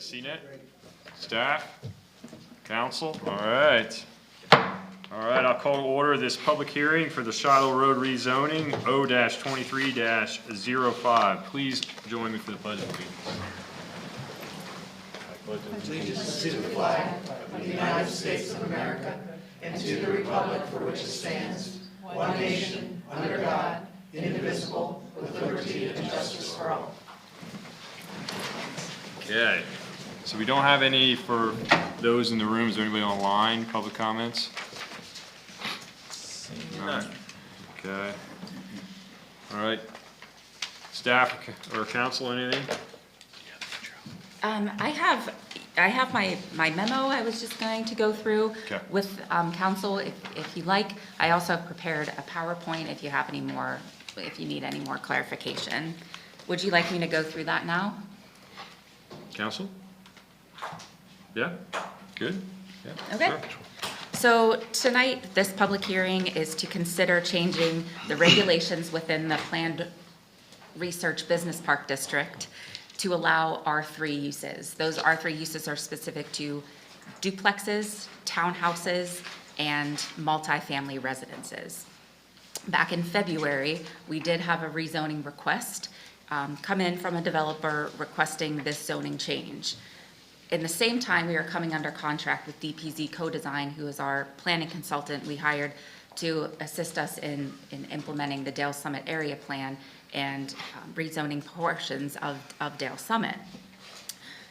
CNET, staff, council. All right. All right, I'll call to order this public hearing for the Shiloh Road rezoning O-23-05. Please join me for the pledge of allegiance. Allegiance to the flag of the United States of America and to the republic for which it stands, one nation, under God, indivisible, with liberty and justice for all. Okay, so we don't have any for those in the room. Is there anybody online, public comments? None. Okay. All right. Staff or council, anything? I have my memo I was just going to go through with council if you like. I also have prepared a PowerPoint if you have any more, if you need any more clarification. Would you like me to go through that now? Council? Yeah? Good? Yeah. Okay. Sure. So tonight, this public hearing is to consider changing the regulations within the planned research business park district to allow R3 uses. Those R3 uses are specific to duplexes, townhouses, and multifamily residences. Back in February, we did have a rezoning request come in from a developer requesting this zoning change. In the same time, we are coming under contract with DPZ Co-Design, who is our planning consultant we hired to assist us in implementing the Dale Summit area plan and rezoning portions of Dale Summit.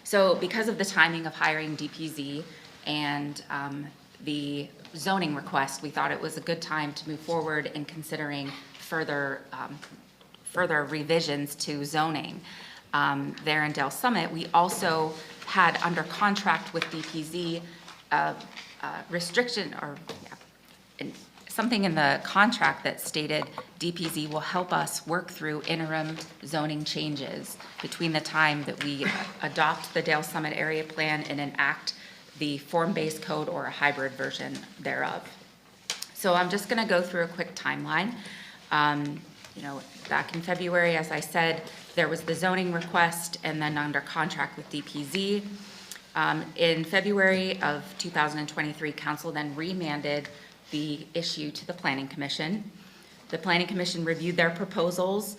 So because of the timing of hiring DPZ and the zoning request, we thought it was a good time to move forward in considering further revisions to zoning. There in Dale Summit, we also had under contract with DPZ restriction or something in the contract that stated DPZ will help us work through interim zoning changes between the time that we adopt the Dale Summit area plan and enact the form-based code or a hybrid version thereof. So I'm just going to go through a quick timeline. Back in February, as I said, there was the zoning request and then under contract with DPZ. In February of 2023, council then remanded the issue to the Planning Commission. The Planning Commission reviewed their proposals.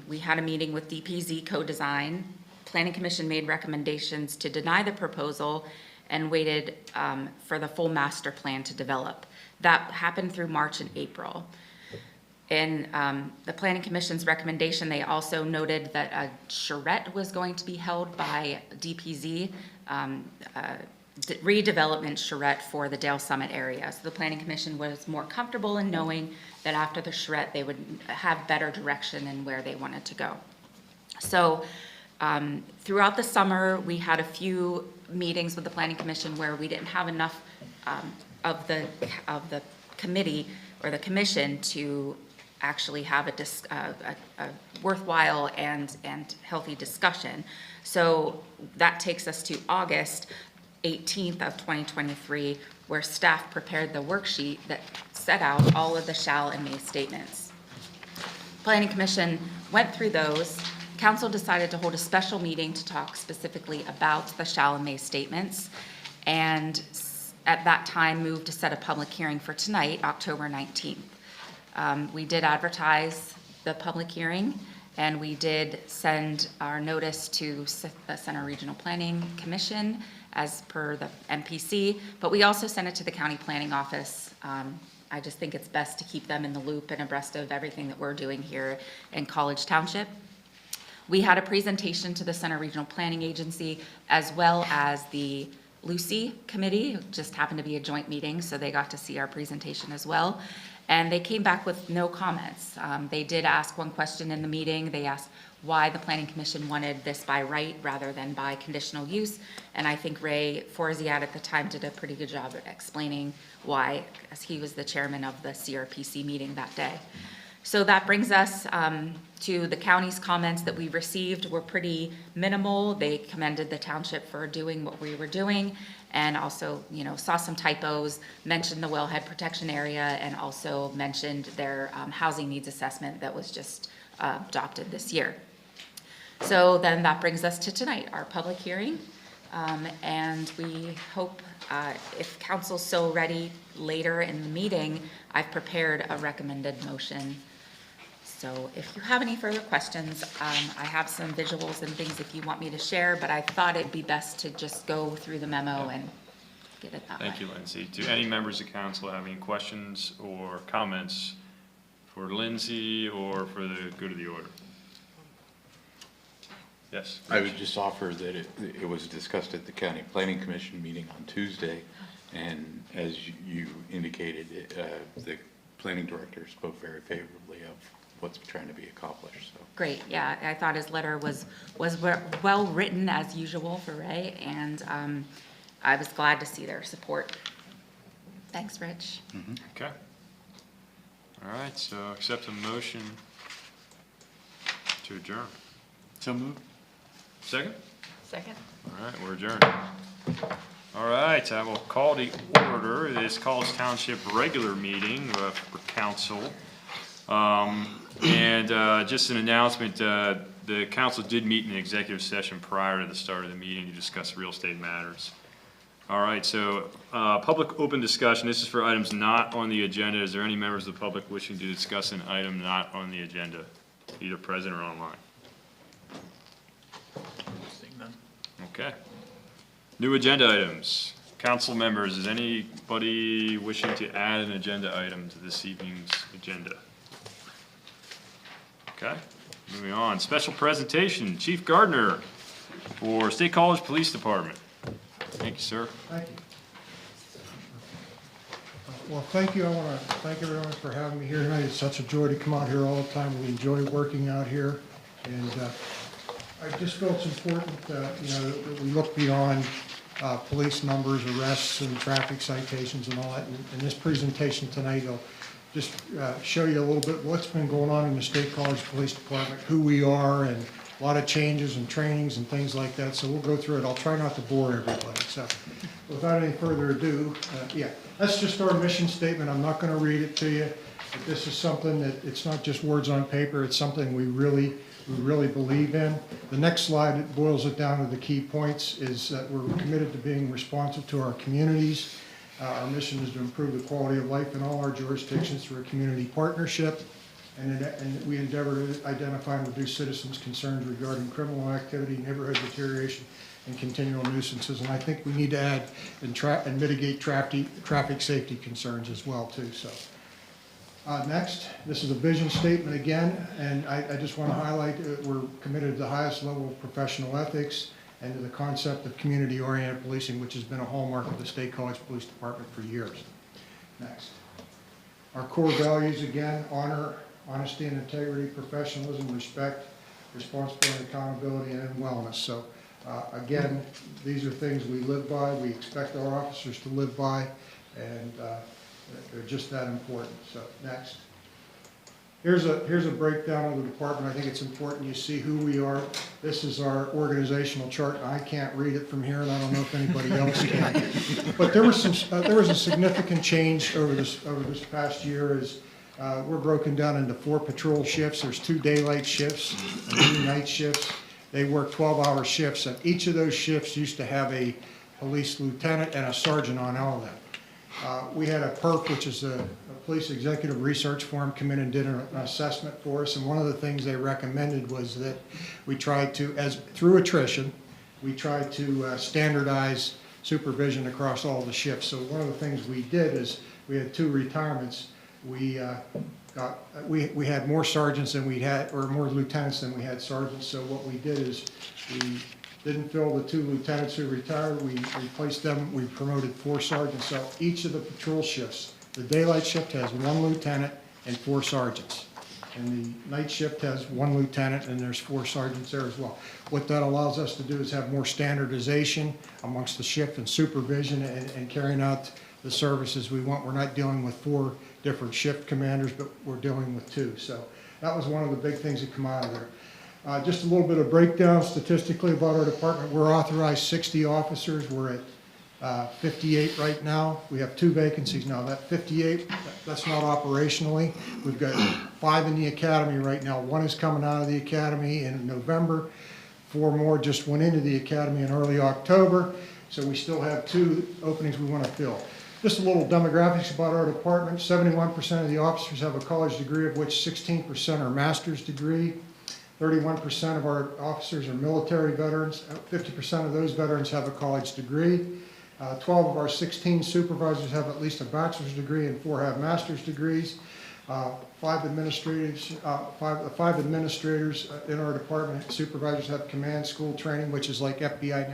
We had a meeting with DPZ Co-Design. Planning Commission made recommendations to deny the proposal and waited for the full master plan to develop. That happened through March and April. In the Planning Commission's recommendation, they also noted that a charrette was going to be held by DPZ, redevelopment charrette for the Dale Summit area. So the Planning Commission was more comfortable in knowing that after the charrette, they would have better direction in where they wanted to go. So throughout the summer, we had a few meetings with the Planning Commission where we didn't have enough of the committee or the commission to actually have a worthwhile and healthy discussion. So that takes us to August 18th of 2023, where staff prepared the worksheet that set out all of the shall and may statements. Planning Commission went through those. Council decided to hold a special meeting to talk specifically about the shall and may statements, and at that time moved to set a public hearing for tonight, October 19th. We did advertise the public hearing, and we did send our notice to the Center Regional Planning Commission as per the MPC, but we also sent it to the County Planning Office. I just think it's best to keep them in the loop and abreast of everything that we're doing here in College Township. We had a presentation to the Center Regional Planning Agency as well as the Lucy Committee. It just happened to be a joint meeting, so they got to see our presentation as well. And they came back with no comments. They did ask one question in the meeting. They asked why the Planning Commission wanted this by right rather than by conditional use. And I think Ray Forziat at the time did a pretty good job at explaining why, as he was the chairman of the CRPC meeting that day. So that brings us to the county's comments that we received were pretty minimal. They commended the township for doing what we were doing, and also, saw some typos, mentioned the wellhead protection area, and also mentioned their housing needs assessment that was just adopted this year. So then that brings us to tonight, our public hearing. And we hope, if council's so ready later in the meeting, I've prepared a recommended motion. So if you have any further questions, I have some visuals and things if you want me to share, but I thought it'd be best to just go through the memo and get it that way. Thank you, Lindsay. Do any members of council have any questions or comments for Lindsay or for the good of the order? Yes. I would just offer that it was discussed at the County Planning Commission meeting on Tuesday, and as you indicated, the planning director spoke very favorably of what's trying to be accomplished. So. Great, yeah, I thought his letter was well written as usual for Ray, and I was glad to see their support. Thanks, Rich. Mm-hmm. Okay. All right, so accept a motion to adjourn. So moved. Second? Second. All right, we're adjourned. All right, I will call to order this College Township regular meeting for council. Just an announcement, the council did meet in an executive session prior to the start of the meeting to discuss real estate matters. All right, so public open discussion. This is for items not on the agenda. Is there any members of the public wishing to discuss an item not on the agenda, either present or online? Okay. New agenda items. Council members, is anybody wishing to add an agenda item to this evening's agenda? Okay, moving on. Special presentation, Chief Gardner for State College Police Department. Thank you, sir. Thank you. Well, thank you. I want to thank everyone for having me here tonight. It's such a joy to come out here all the time. We enjoy working out here. And I just feel it's important that we look beyond police numbers, arrests, and traffic citations and all that. In this presentation tonight, I'll just show you a little bit what's been going on in the State College Police Department, who we are, and a lot of changes and trainings and things like that. So we'll go through it. I'll try not to bore everybody. So without any further ado, that's just our mission statement. I'm not going to read it to you, but this is something that it's not just words on paper. It's something we really believe in. The next slide, it boils it down to the key points, is that we're committed to being responsive to our communities. Our mission is to improve the quality of life in all our jurisdictions through a community partnership, and we endeavor to identify and reduce citizens' concerns regarding criminal activity, neighborhood deterioration, and continual nuisances. And I think we need to add and mitigate traffic safety concerns as well too. So next, this is a vision statement again, and I just want to highlight we're committed to the highest level of professional ethics and to the concept of community-oriented policing, which has been a hallmark of the State College Police Department for years. Next. Our core values, again, honor, honesty and integrity, professionalism, respect, responsibility, accountability, and wellness. So, again, these are things we live by, we expect our officers to live by, and they're just that important. So, next. Here's a breakdown of the department. I think it's important you see who we are. This is our organizational chart. I can't read it from here, and I don't know if anybody else can. But there was a significant change over this past year. As we're broken down into 4 patrol shifts. There's 2 daylight shifts and 2 night shifts. They work 12-hour shifts, and each of those shifts used to have a police lieutenant and a sergeant on all of them. We had a PERF, which is a police executive research firm, come in and did an assessment for us, and one of the things they recommended was that we tried to, through attrition, we tried to standardize supervision across all the shifts. So one of the things we did is we had 2 retirements. We had more sergeants than we had, or more lieutenants than we had sergeants. So what we did is we didn't fill the 2 lieutenants who retired. We replaced them. We promoted 4 sergeants. So each of the patrol shifts, the daylight shift has 1 lieutenant and 4 sergeants. And the night shift has 1 lieutenant and there's 4 sergeants there as well. What that allows us to do is have more standardization amongst the shift and supervision and carrying out the services we want. We're not dealing with 4 different shift commanders, but we're dealing with 2. So that was one of the big things that come out of there. Just a little bit of breakdown statistically about our department. We're authorized 60 officers. We're at 58 right now. We have 2 vacancies now. That 58, that's not operationally. We've got 5 in the academy right now. 1 is coming out of the academy in November. 4 more just went into the academy in early October, so we still have 2 openings we want to fill. Just a little demographics about our department. 71% of the officers have a college degree, of which 16% are master's degree. 31% of our officers are military veterans. 50% of those veterans have a college degree. 12 of our 16 supervisors have at least a bachelor's degree and 4 have master's degrees. 5 administrators in our department, supervisors, have command school training, which is like FBI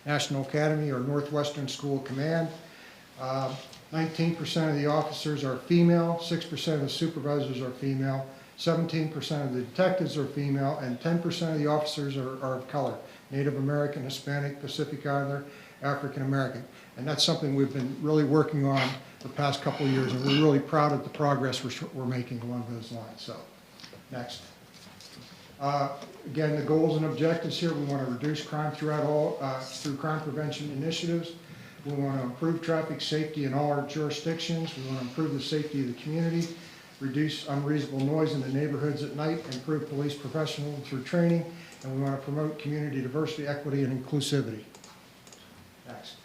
National Academy or Northwestern School of Command. 19% of the officers are female, 6% of the supervisors are female, 17% of the detectives are female, and 10% of the officers are of color: Native American, Hispanic, Pacific Islander, African American. And that's something we've been really working on the past couple of years, and we're really proud of the progress we're making along those lines. So, next. Again, the goals and objectives here: we want to reduce crime through crime prevention initiatives. We want to improve traffic safety in all our jurisdictions. We want to improve the safety of the community, reduce unreasonable noise in the neighborhoods at night, improve police professionalism through training, and we want to promote community diversity, equity, and inclusivity. Next.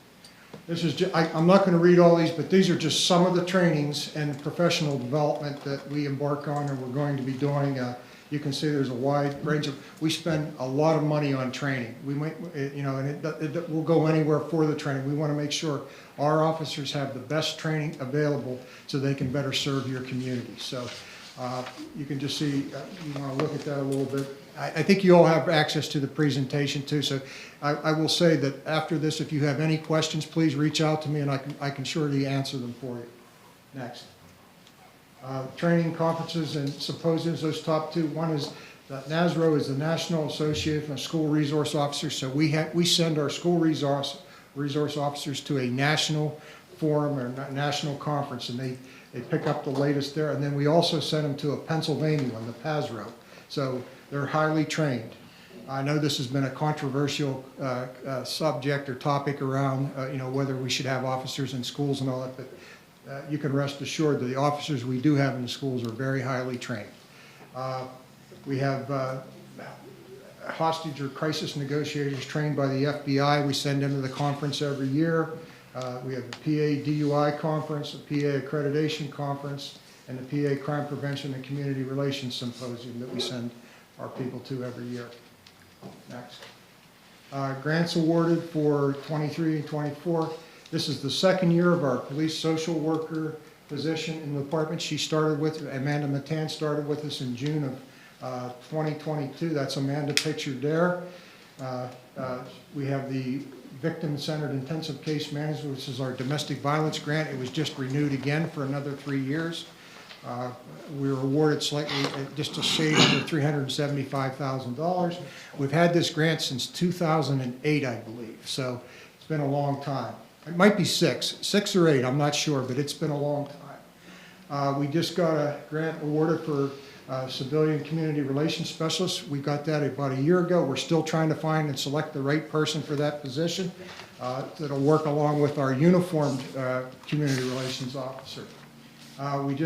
This is I'm not going to read all these, but these are just some of the trainings and professional development that we embark on and we're going to be doing. You can see there's a wide range of, we spend a lot of money on training. We might, and it will go anywhere for the training. We want to make sure our officers have the best training available so they can better serve your community. So you can just see, you want to look at that a little bit. I think you all have access to the presentation too. So I will say that after this, if you have any questions, please reach out to me and I can surely answer them for you. Next. Training conferences and symposiums, those top 2. One is NASRO is the National Association of School Resource Officers. So we send our school resource officers to a national forum or national conference, and they pick up the latest there. And then we also send them to a Pennsylvania one, the PASRO. So they're highly trained. I know this has been a controversial subject or topic around whether we should have officers in schools and all that, but you can rest assured that the officers we do have in the schools are very highly trained. We have hostage or crisis negotiators trained by the FBI. We send them to the conference every year. We have a PA DUI conference, a PA accreditation conference, and the PA Crime Prevention and Community Relations Symposium that we send our people to every year. Next. Grants awarded for 23 and 24. This is the 2nd year of our police social worker position in the department. Amanda Matan started with us in June of 2022. That's Amanda pictured there. We have the Victim-Centered Intensive Case Management, which is our domestic violence grant. It was just renewed again for another 3 years. We were awarded slightly, just a shade under $375,000. We've had this grant since 2008, I believe, so it's been a long time. It might be 6 or 8, I'm not sure, but it's been a long time. We just got a grant awarded for civilian community relations specialist. We got that about a year ago. We're still trying to find and select the right person for that position that'll work along with our uniformed community relations officer. And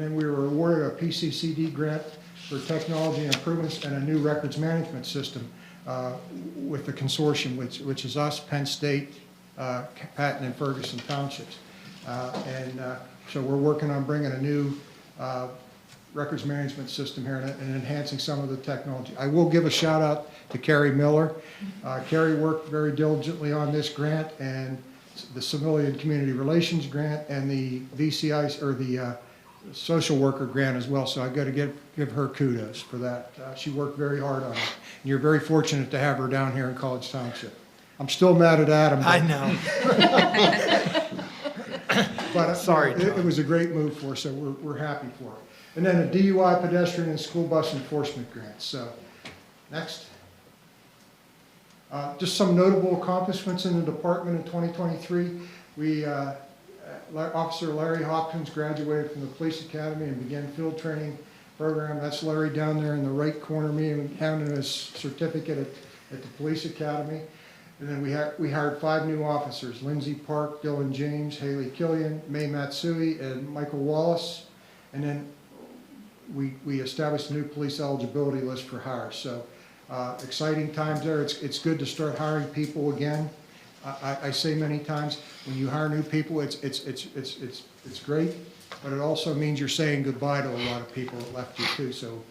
then we were awarded a PCCD grant for technology improvements and a new records management system with the consortium, which is us, Penn State, Patton, and Ferguson Townships. So we're working on bringing a new records management system here and enhancing some of the technology. I will give a shout out to Carrie Miller. Carrie worked very diligently on this grant and the Civilian Community Relations grant and the VCI, or the social worker grant as well. So I've got to give her kudos for that. She worked very hard on it. And you're very fortunate to have her down here in College Township. I'm still mad at Adam. I know. But Sorry, it was a great move for us, so we're happy for it. And then a DUI pedestrian and school bus enforcement grant. So next. Just some notable accomplishments in the department in 2023. Officer Larry Hopkins graduated from the police academy and began field training program. That's Larry down there in the right corner, having his certificate at the police academy. And then we hired 5 new officers: Lindsay Park, Dylan James, Haley Killian, May Matsui, and Michael Wallace. And then we established a new police eligibility list for hire. So Exciting times there. It's good to start hiring people again. I say many times, when you hire new people, it's great, but it also means you're saying goodbye to a lot of people that left you too. So,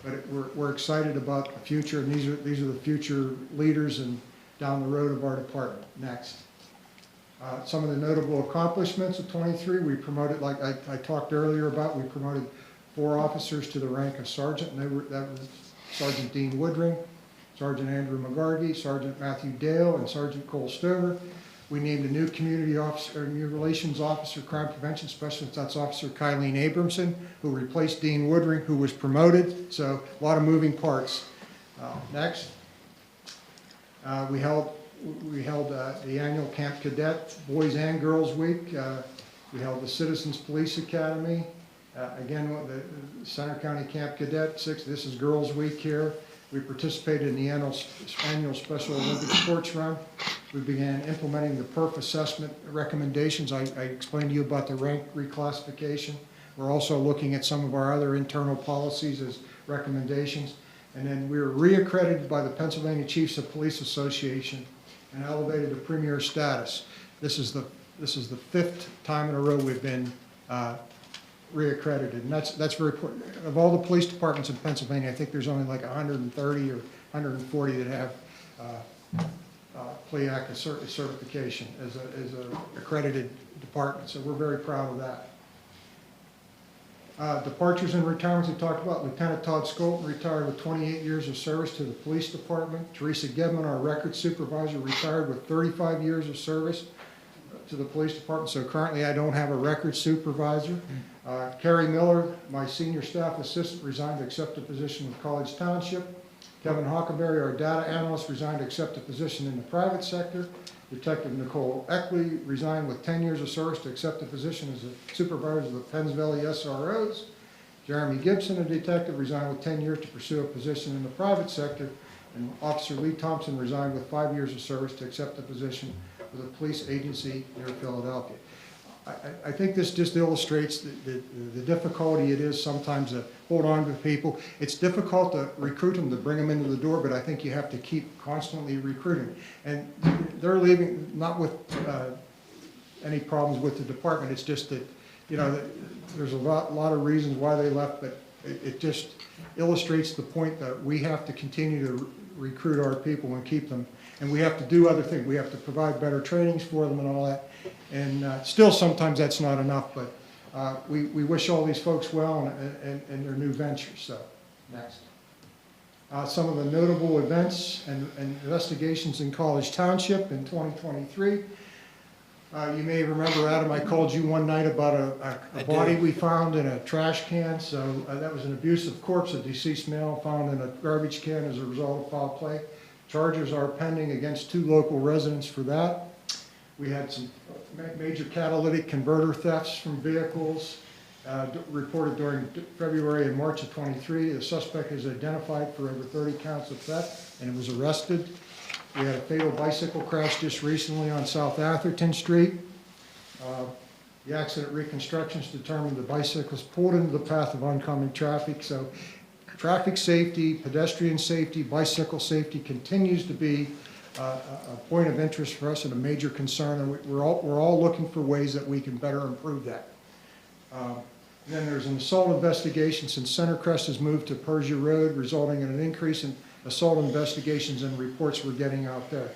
but we're excited about the future, and these are the future leaders and down the road of our department. Next. Some of the notable accomplishments of 23, we promoted, like I talked earlier about, we promoted 4 officers to the rank of sergeant, and that was Sergeant Dean Woodring, Sergeant Andrew McGargy, Sergeant Matthew Dale, and Sergeant Cole Stover. We named a new community officer, new relations officer, crime prevention specialist. That's Officer Kylene Abramson, who replaced Dean Woodring, who was promoted. So a lot of moving parts. Next, we held the annual Camp Cadet Boys and Girls Week. We held the Citizens Police Academy. Again, the Center County Camp Cadet 6. This is Girls Week here. We participated in the annual Special Olympics sports run. We began implementing the PERF assessment recommendations. I explained to you about the rank reclassification. We're also looking at some of our other internal policies as recommendations. And then we were reaccredited by the Pennsylvania Chiefs of Police Association and elevated to premier status. This is the 5th time in a row we've been reaccredited, and that's very important. Of all the police departments in Pennsylvania, I think there's only like 130 or 140 that have PLEAC certification as a accredited department. So we're very proud of that. Departures and retirements we talked about. Lieutenant Todd Skolton retired with 28 years of service to the police department. Teresa Gedman, our records supervisor, retired with 35 years of service to the police department. So currently I don't have a records supervisor. Carrie Miller, my senior staff assistant, resigned to accept a position with College Township. Kevin Hockenberry, our data analyst, resigned to accept a position in the private sector. Detective Nicole Eckley resigned with 10 years of service to accept a position as a supervisor of the Penns Valley SROs. Jeremy Gibson, a detective, resigned with 10 years to pursue a position in the private sector. And Officer Lee Thompson resigned with 5 years of service to accept a position with a police agency near Philadelphia. I think this just illustrates the difficulty it is sometimes to hold on to people. It's difficult to recruit them, to bring them into the door, but I think you have to keep constantly recruiting. And they're leaving not with any problems with the department. It's just that, you know, there's a lot of reasons why they left, but it just illustrates the point that we have to continue to recruit our people and keep them. And we have to do other things. We have to provide better trainings for them and all that. And still sometimes that's not enough, but we wish all these folks well in their new ventures. So, next. Some of the notable events and investigations in College Township in 2023. You may remember, Adam, I called you one night about a body we found in a trash can. So that was an abusive corpse, a deceased male found in a garbage can as a result of foul play. Charges are pending against 2 local residents for that. We had some major catalytic converter thefts from vehicles reported during February and March of 23. The suspect is identified for over 30 counts of theft and was arrested. We had a fatal bicycle crash just recently on South Atherton Street. The accident reconstructions determined the bicyclist pulled into the path of oncoming traffic. So traffic safety, pedestrian safety, bicycle safety continues to be a point of interest for us and a major concern, and we're all looking for ways that we can better improve that. Then there's an assault investigation since Centercrest has moved to Persia Road, resulting in an increase in assault investigations and reports we're getting out there.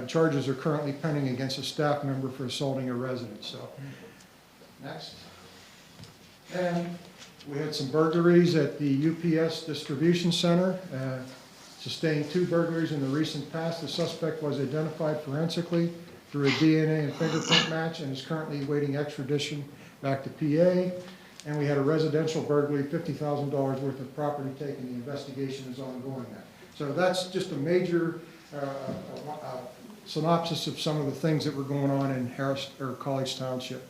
Charges are currently pending against a staff member for assaulting a resident. So, next. And we had some burglaries at the UPS distribution center. Sustained 2 burglaries in the recent past. The suspect was identified forensically through a DNA and fingerprint match and is currently awaiting extradition back to PA. And we had a residential burglary, $50,000 worth of property taken. The investigation is ongoing now. So that's just a major synopsis of some of the things that were going on in College Township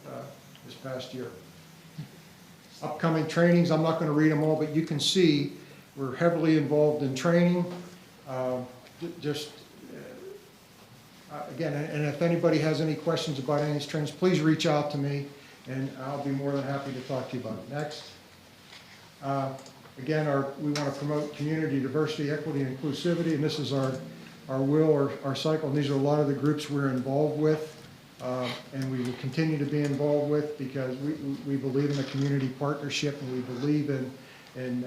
this past year. Upcoming trainings, I'm not going to read them all, but you can see we're heavily involved in training. Again, and if anybody has any questions about any of these trainings, please reach out to me, and I'll be more than happy to talk to you about it. Next. Again, we want to promote community diversity, equity, and inclusivity, and this is our will or our cycle. And these are a lot of the groups we're involved with, and we will continue to be involved with because we believe in a community partnership, and we believe in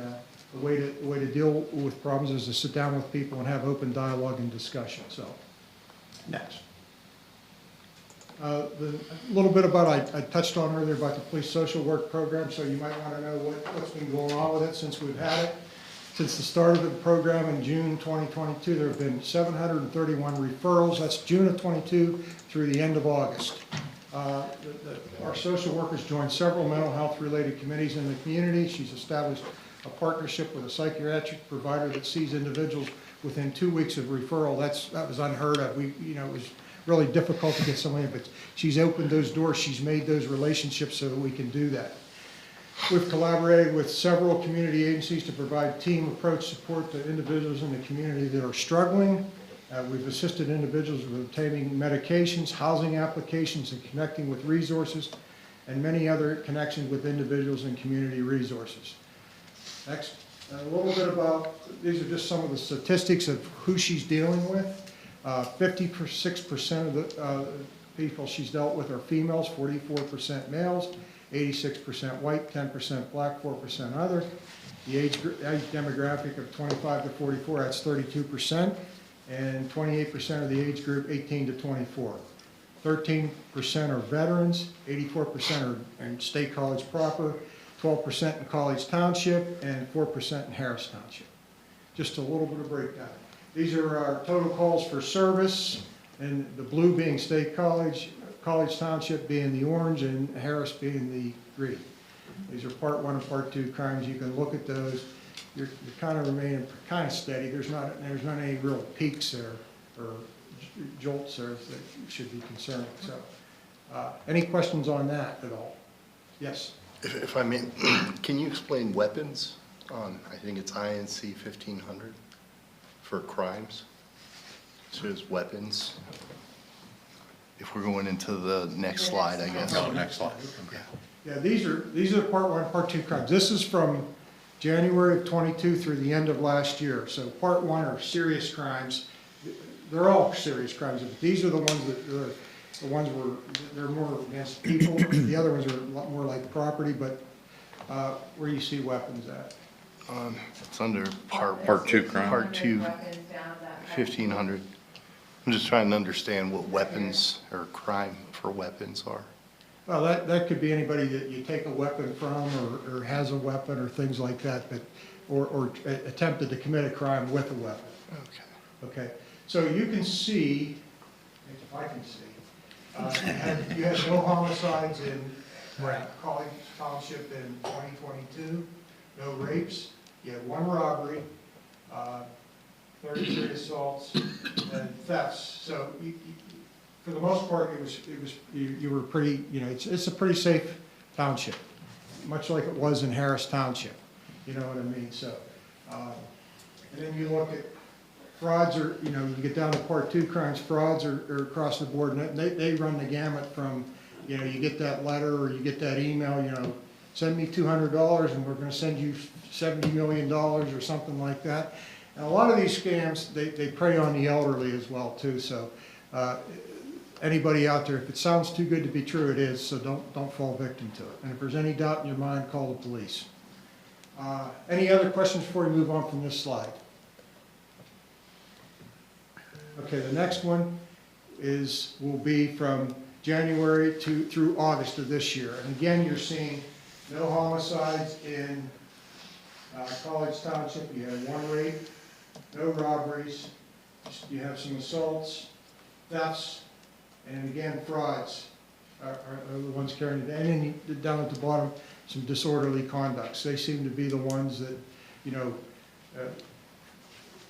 the way to deal with problems is to sit down with people and have open dialogue and discussion. So, next. A little bit about, I touched on earlier about the police social work program, so you might want to know what's been going on with it since we've had it. Since the start of the program in June 2022, there have been 731 referrals. That's June of 22 through the end of August. Our social workers joined several mental health related committees in the community. She's established a partnership with a psychiatric provider that sees individuals within 2 weeks of referral. That was unheard of. It was really difficult to get somebody, but she's opened those doors. She's made those relationships so that we can do that. We've collaborated with several community agencies to provide team approach support to individuals in the community that are struggling. We've assisted individuals with obtaining medications, housing applications, and connecting with resources, and many other connections with individuals and community resources. Next, a little bit about, these are just some of the statistics of who she's dealing with. 56% of the people she's dealt with are females, 44% males, 86% white, 10% black, 4% other. The age demographic of 25 to 44, that's 32%, and 28% of the age group 18 to 24. 13% are veterans, 84% are in State College proper, 12% in College Township, and 4% in Harris Township. Just a little bit of breakdown. These are our total calls for service, and the blue being State College, College Township being the orange, and Harris being the green. These are Part 1 and Part 2 crimes. You can look at those. You're kind of remaining kind of steady. There's not any real peaks there or jolts there that should be concerning. So, any questions on that at all? Yes. If I may, can you explain weapons on, I think it's INC 1500 for crimes? It says weapons. If we're going into the next slide, I guess. No, next slide. Yeah, these are Part 1, Part 2 crimes. This is from January of 22 through the end of last year. So Part 1 are serious crimes. They're all serious crimes. These are the ones that where they're more against people. The other ones are a lot more like property, but where you see weapons at. It's under Part 2 crime. Part 2, 1500. I'm just trying to understand what weapons or crime for weapons are. Well, that could be anybody that you take a weapon from or has a weapon or things like that, but or attempted to commit a crime with a weapon. Okay. Okay, so you can see, if I can see, you had no homicides in College Township in 2022, no rapes. You had 1 robbery, 33 assaults, and thefts. So for the most part, you were pretty, it's a pretty safe township, much like it was in Harris Township. You know what I mean? So, and then you look at frauds, you get down to Part 2 crimes. Frauds are across the board, and they run the gamut from, you get that letter or you get that email, send me $200 and we're going to send you $70 million or something like that. And a lot of these scams, they prey on the elderly as well too. So anybody out there, if it sounds too good to be true, it is. So don't fall victim to it. And if there's any doubt in your mind, call the police. Any other questions before we move on from this slide? Okay, the next one will be from January through August of this year. And again, you're seeing no homicides in College Township. You had 1 rape, no robberies. You have some assaults, thefts, and again, frauds are the ones carrying it. And then down at the bottom, some disorderly conducts. They seem to be the ones that,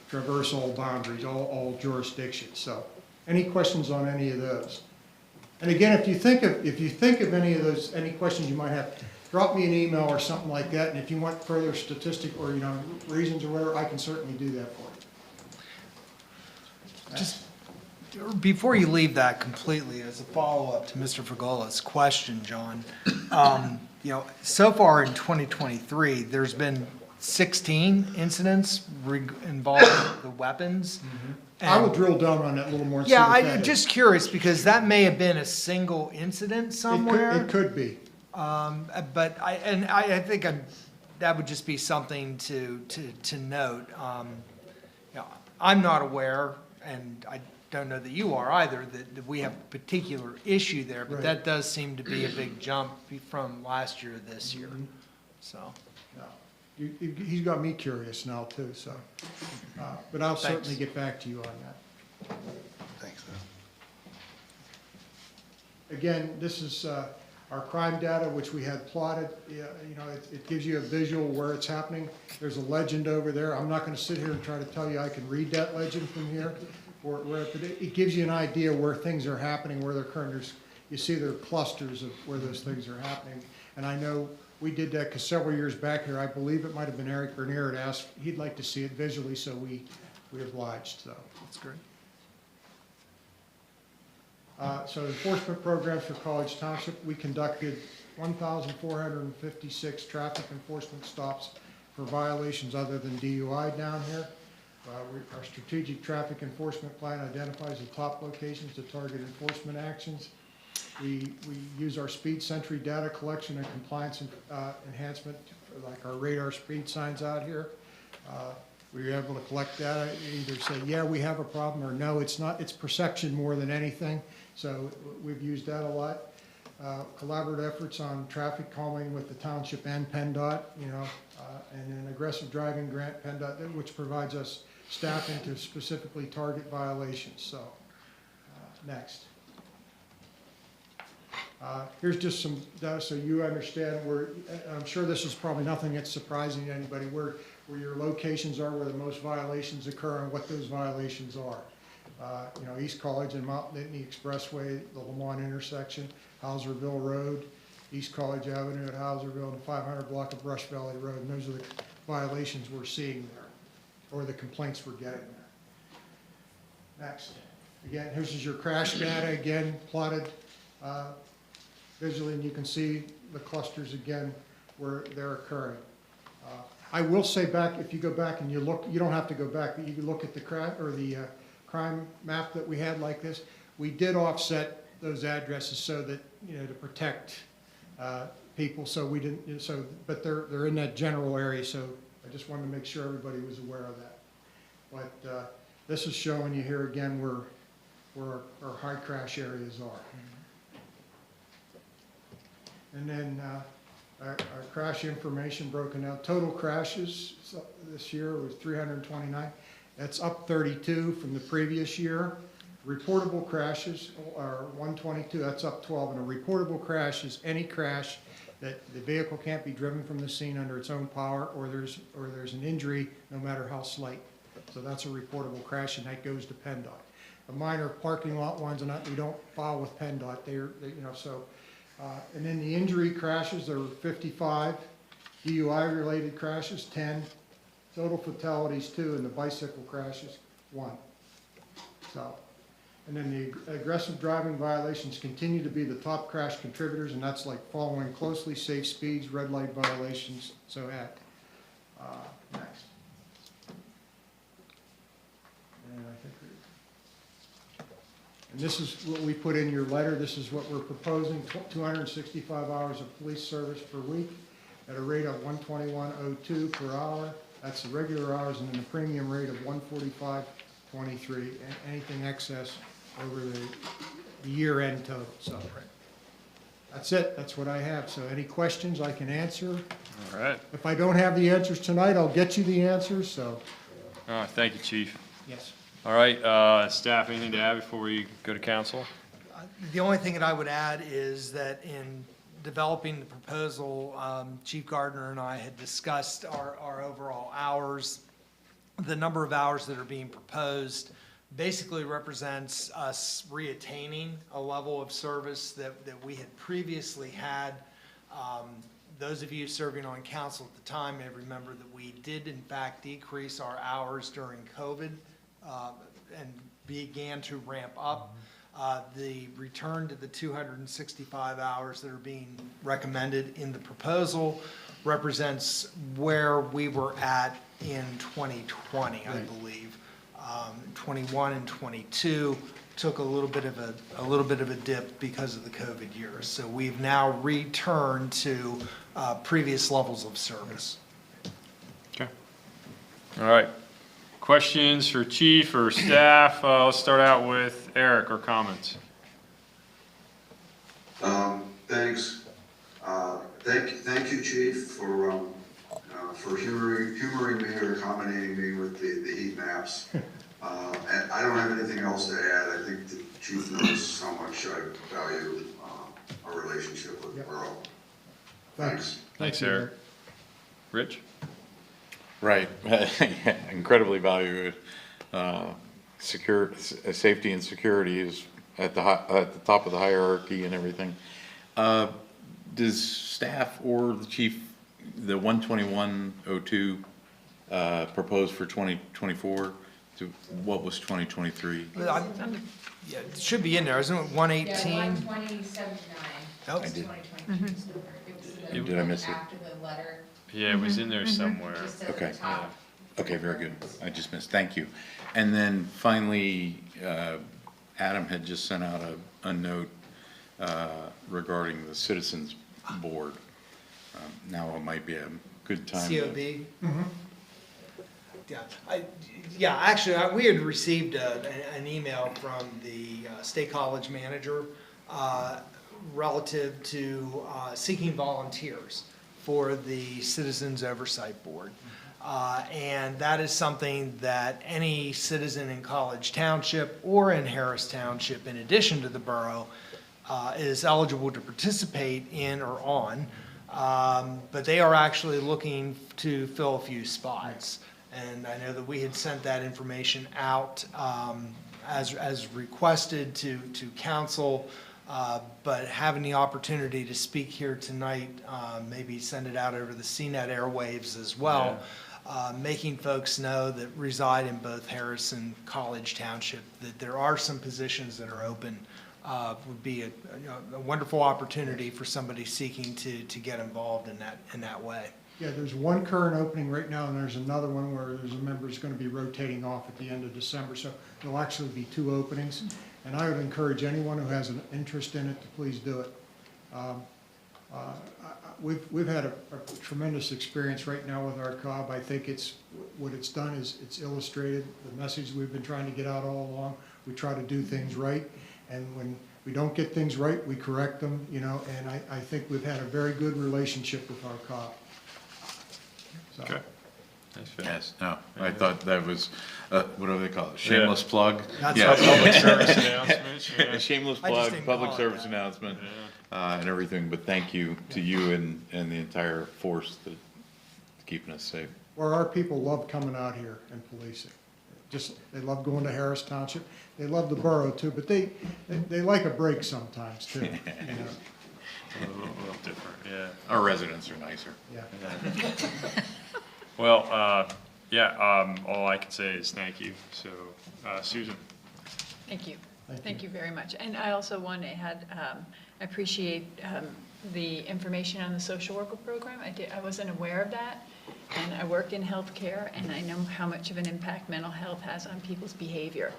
traverse all boundaries, all jurisdictions. So, any questions on any of those? And again, if you think of any of those, any questions you might have, drop me an email or something like that. And if you want further statistic or reasons or whatever, I can certainly do that for you. Just before you leave that completely, as a follow-up to Mr. Fagola's question, John, so far in 2023, there's been 16 incidents involving the weapons. I will And- drill down on that a little more. and see Yeah, what that I'm is. just curious, because that may have been a single incident somewhere. It could be. But I think that would just be something to note. You know, I'm not aware, and I don't know that you are either, that we have a particular issue there, but Right. that does seem to be a big jump from last year to this year, so. No. He's got me curious now too, so. But I'll Thanks. certainly get back to you on that. Thanks. Again, this is our crime data, which we had plotted. You know, it gives you a visual where it's happening. There's a legend over there. I'm not gonna sit here and try to tell you I can read that legend from here. But it gives you an idea where things are happening, where they're occurring. You see there are clusters of where those things are happening. And I know we did that because several years back here, I believe it might have been Eric Bernier had asked, he'd like to see it visually, so we obliged, so. That's great. So enforcement programs for College Township, we conducted 1,456 traffic enforcement stops for violations other than DUI down here. Our strategic traffic enforcement plan identifies the top locations to target enforcement actions. We use our speed sentry data collection and compliance enhancement, like our radar speed signs out here. We were able to collect data, either say, yeah, we have a problem, or no, it's not, it's perception more than anything. So we've used that a lot. Collaborative efforts on traffic calming with the township and PennDOT, and an aggressive driving grant, PennDOT, which provides us staffing to specifically target violations. So, next. Here's just some data so you understand where, I'm sure this is probably nothing that's surprising to anybody, where your locations are, where the most violations occur, and what those violations are. East College and Mount Nittany Expressway, the Lamont intersection, Hauserville Road, East College Avenue at Hauserville, and the 500 block of Brush Valley Road. And those are the violations we're seeing there, or the complaints we're getting there. Next. Again, here's your crash data, again, plotted visually, and you can see the clusters again where they're occurring. I will say back, if you go back and you look, you don't have to go back, but you can look at the crime map that we had like this. We did offset those addresses so that, to protect people, so we didn't, but they're in that general area, so I just wanted to make sure everybody was aware of that. But this is showing you here again where our high crash areas are. And then our crash information broken out. Total crashes this year was 329. That's up 32 from the previous year. Reportable crashes are 122. That's up 12. And a reportable crash is any crash that the vehicle can't be driven from the scene under its own power, or there's an injury, no matter how slight. So that's a reportable crash, and that goes to PennDOT. The minor parking lot ones, and we don't file with PennDOT. And then the injury crashes, there were 55. DUI-related crashes, 10. Total fatalities, 2, and the bicycle crashes, 1. So, and then the aggressive driving violations continue to be the top crash contributors, and that's like following closely, safe speeds, red light violations. So next. And I think and this is what we put in your letter. This is what we're proposing, 265 hours of police service per week at a rate of $121.02 per hour. That's the regular hours, and then the premium rate of $145.23. Anything excess over the year-end total. So that's it. That's what I have. So any questions I can answer. All right. If I don't have the answers tonight, I'll get you the answers. So All right, thank you, Chief. yes. All right, staff, anything to add before we go to council? The only thing that I would add is that in developing the proposal, Chief Gardner and I had discussed our overall hours. The number of hours that are being proposed basically represents us reattaining a level of service that we had previously had. Those of you serving on council at the time may remember that we did in fact decrease our hours during COVID and began to ramp up. The return to the 265 hours that are being recommended in the proposal represents where we were at in 2020, I believe. 21 and 22 took a little bit of a dip because of the COVID years. So we've now returned to previous levels of service. Okay. All right. Questions for chief or staff? Let's start out with Eric or comments. Thanks. Thank you, Chief, for humoring me or accommodating me with the heat maps. And I don't have anything else to add. I think the chief knows how much I value our relationship with the borough. Thanks. Thanks, Eric. Rich? Right, incredibly valued. Safety and security is at the top of the hierarchy and everything. Does staff or the chief, the 12102, propose for 2024? What was 2023? Yeah, it should be in there, isn't it? 118? Yeah, 12079. Oh, It's I did. 2022 number. It was the number Did I miss it? after the letter, Yeah, it was in there somewhere. just at Okay. the top. Okay, very good. I just missed, thank you. And then finally, Adam had just sent out a note regarding the Citizens Board. Now it might be a good time. COB? Yeah, actually, we had received an email from the State College manager relative to seeking volunteers for the Citizens Oversight Board. And that is something that any citizen in College Township or in Harris Township, in addition to the borough, is eligible to participate in or on. But they are actually looking to fill a few spots. And I know that we had sent that information out as requested to council, but having the opportunity to speak here tonight, maybe send it out over the CNET airwaves as well, making folks know that reside in both Harris and College Township that there are some positions that are open. Would be a wonderful opportunity for somebody seeking to get involved in that way. Yeah, there's one current opening right now, and there's another one where there's a member who's going to be rotating off at the end of December, so there'll actually be 2 openings. And I would encourage anyone who has an interest in it to please do it. We've had a tremendous experience right now with our COB. I think what it's done is it's illustrated the message we've been trying to get out all along. We try to do things right, and when we don't get things right, we correct them, and I think we've had a very good relationship with our COB. So. Okay. Thanks, Phil. Yes, no, I thought that was, what do they call it, shameless plug? That's Yeah. right. Public service announcements. Yeah. Shameless I just plug, didn't public call it service that. announcement, and everything, but thank you to you and the entire force that's keeping us safe. Where our people love coming out here and policing. They love going to Harris Township. They love the borough too, but they like a break sometimes too, A little different, yeah. Our residents are nicer. Yeah. Well, all I can say is thank you. So, Susan? Thank you. Thank Thank you very much. And I also want to add, I appreciate the information on the social worker program. I wasn't aware of that, and I work in healthcare, and I know how much of an impact mental health has on people's behavior.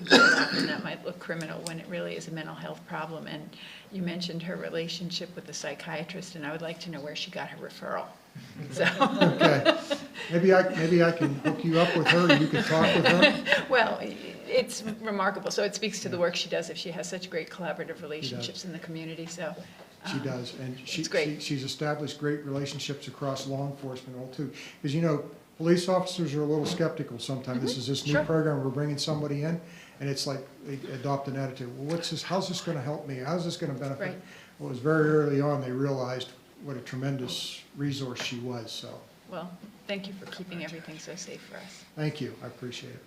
Very often that might look criminal when it really is a mental health problem. And you mentioned her relationship with the psychiatrist, and I would like to know where she got her referral. So. Okay. Maybe I can hook you up with her and you can talk with her. Well, it's remarkable. So it speaks to the work she does if she has such great collaborative relationships in the community, so. She does, and It's great. she's established great relationships across law enforcement all too. Because police officers are a little skeptical sometimes. This is this new Sure. program, we're bringing somebody in, and it's like they adopt an attitude. Well, how's this going to help me? How's this going to benefit? Right. Well, it was very early on they realized what a tremendous resource she was. So, Well, thank you for keeping everything so safe for us. thank you. I appreciate it.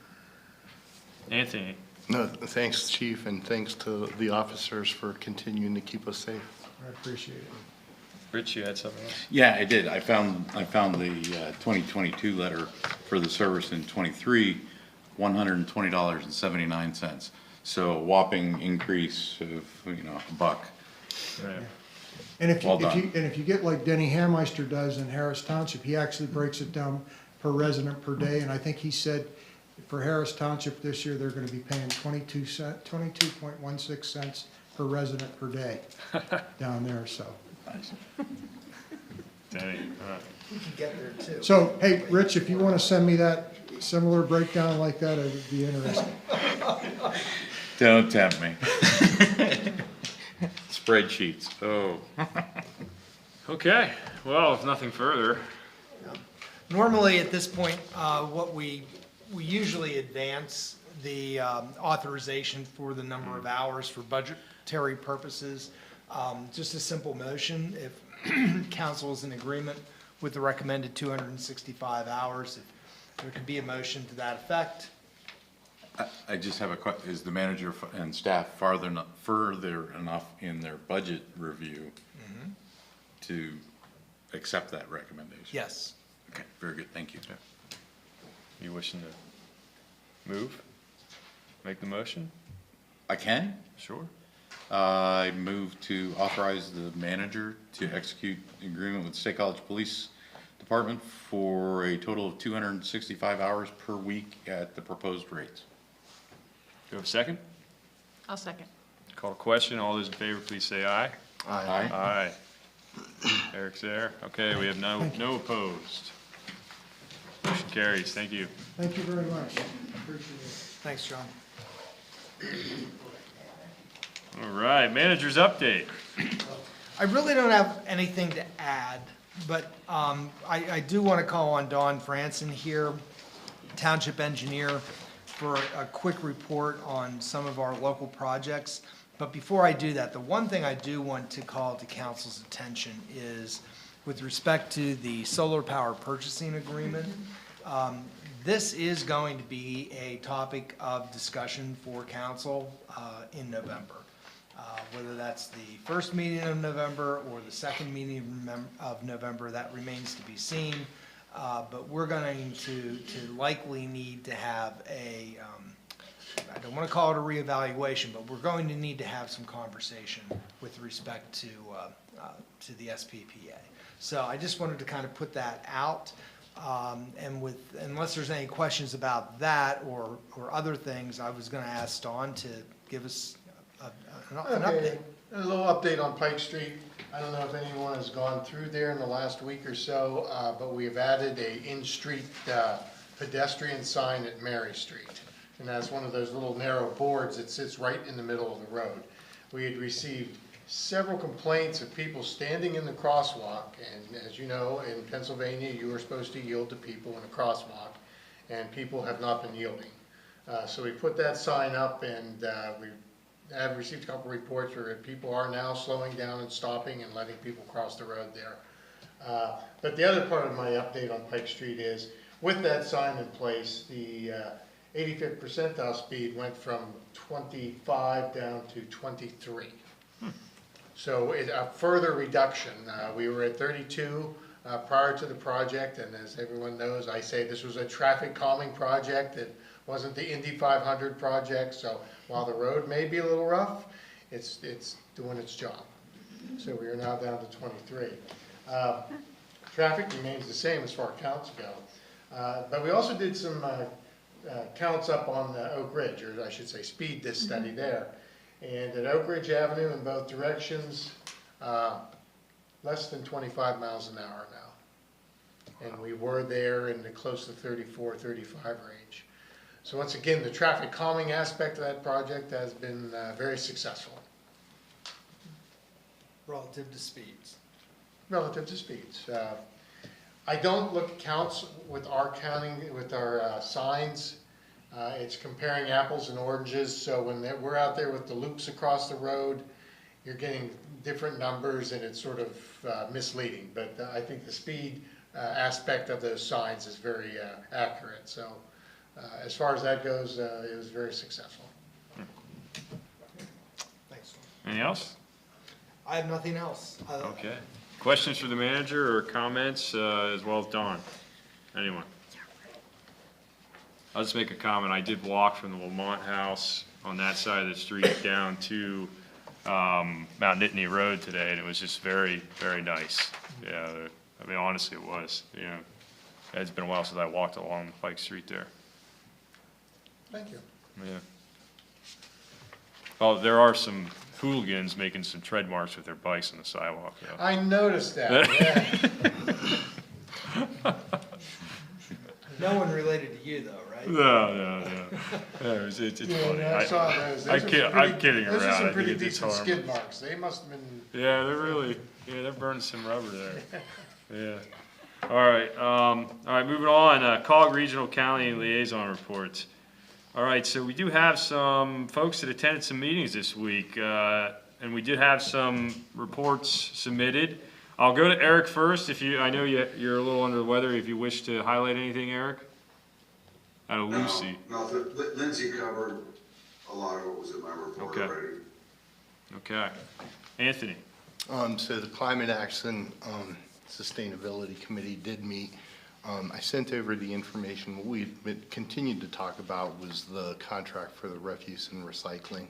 Anthony? No, thanks, Chief, and thanks to the officers for continuing to keep us safe. I appreciate it. Rich, you had something else? Yeah, I did. I found the 2022 letter for the service in '23, $120.79. So a whopping increase of, $1. Right. And if you, Well if you, done. and if you get like Denny Hammeister does in Harris Township, he actually breaks it down per resident per day, and I think he said for Harris Township this year, they're gonna be paying 22.16 cents per resident per day down there, so. Dang, We can get there too. So, hey, Rich, if you wanna send me that similar breakdown like that, I would be interested. Don't tempt me. Spreadsheets, oh. Okay, well, if nothing further, Normally, at this point, what we usually advance the authorization for the number of hours for budgetary purposes. Just a simple motion, if council is in agreement with the recommended 265 hours, if there could be a motion to that effect. I just have a is the manager and staff further enough in their budget review to accept that recommendation? Yes. Okay, very good, thank you. you wishing to move? Make the motion? I can? Sure. I move to authorize the manager to execute agreement with State College Police Department for a total of 265 hours per week at the proposed rates. Do you have a second? I'll second. Call a question. All those in favor, please say aye. Aye. Aye. Eric's there. Okay, we have no opposed. Motion carries. Thank you. Thank you very much, appreciate it. Thanks, John. All right, manager's update. I really don't have anything to add, but I do want to call on Dawn Franson here, Township Engineer, for a quick report on some of our local projects. But before I do that, the one thing I do want to call to council's attention is with respect to the solar power purchasing agreement. This is going to be a topic of discussion for council in November. Whether that's the first meeting of November or the second meeting of November, that remains to be seen. But we're going to likely need to have a, I don't want to call it a reevaluation, but we're going to need to have some conversation with respect to the SPPA. So I just wanted to kind of put that out. And unless there's any questions about that or other things, I was going to ask Dawn to give us an update. A little update on Pike Street. I don't know if anyone has gone through there in the last week or so, but we have added a in-street pedestrian sign at Mary Street. And that's one of those little narrow boards that sits right in the middle of the road. We had received several complaints of people standing in the crosswalk, and as you know, in Pennsylvania, you are supposed to yield to people in a crosswalk, and people have not been yielding. So we put that sign up, and we have received a couple reports where people are now slowing down and stopping and letting people cross the road there. But the other part of my update on Pike Street is, with that sign in place, the 85th percentile speed went from 25 down to 23. So a further reduction. We were at 32 prior to the project, and as everyone knows, I say this was a traffic calming project. It wasn't the Indy 500 project, so while the road may be a little rough, it's doing its job. So we are now down to 23. Traffic remains the same as far as counts go. But we also did some counts up on Oak Ridge, or I should say speed this study there. And at Oak Ridge Avenue in both directions, less than 25 miles an hour now. And we were there in the close to 34, 35 range. So once again, the traffic calming aspect of that project has been very successful. Relative to speeds. Relative to speeds. I don't look at counts with our counting, with our signs. It's comparing apples and oranges, so when we're out there with the loops across the road, you're getting different numbers and it's sort of misleading. But I think the speed aspect of those signs is very accurate. So as far as that goes, it was very successful. Thanks. Anything else? I have nothing else. Okay. Questions for the manager or comments, as well as Dawn? Anyone? I'll just make a comment. I did walk from the Lamont House on that side of the street down to Mount Nittany Road today, and it was just very, very nice. Yeah, I mean, honestly, it was, you know. It's been a while since I walked along Pike Street there. Thank you. Yeah. Well, there are some hooligans making some tread marks with their bikes on the sidewalk, though. I noticed that, yeah. No one related to you, though, right? No. Yeah, it's funny. Yeah, I saw those. I'm kidding Those are around. some I pretty think it's decent skid horrible. marks. They must have been, Yeah, they're burning some rubber there. Yeah. All right, moving on, COG Regional County Liaison Reports. All right, so we do have some folks that attended some meetings this week, and we did have some reports submitted. I'll go to Eric first, I know you're a little under the weather, if you wish to highlight anything, Eric? Out of Lucy. No, Lindsay covered a lot of what was in my report Okay. already. Okay. Anthony? So the Climate Action Sustainability Committee did meet. I sent over the information. What we continued to talk about was the contract for the refuse and recycling.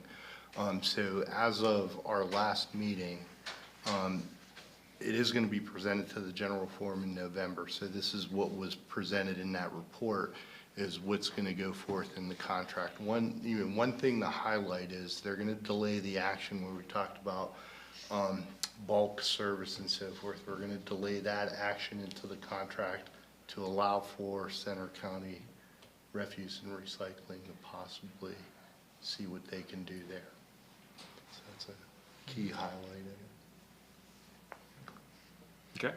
So as of our last meeting, it is going to be presented to the general forum in November. So this is what was presented in that report, is what's going to go forth in the contract. One thing to highlight is they're going to delay the action where we talked about bulk service and so forth. We're going to delay that action into the contract to allow for Center County Refuse and Recycling to possibly see what they can do there. So that's a key highlight of it. Okay.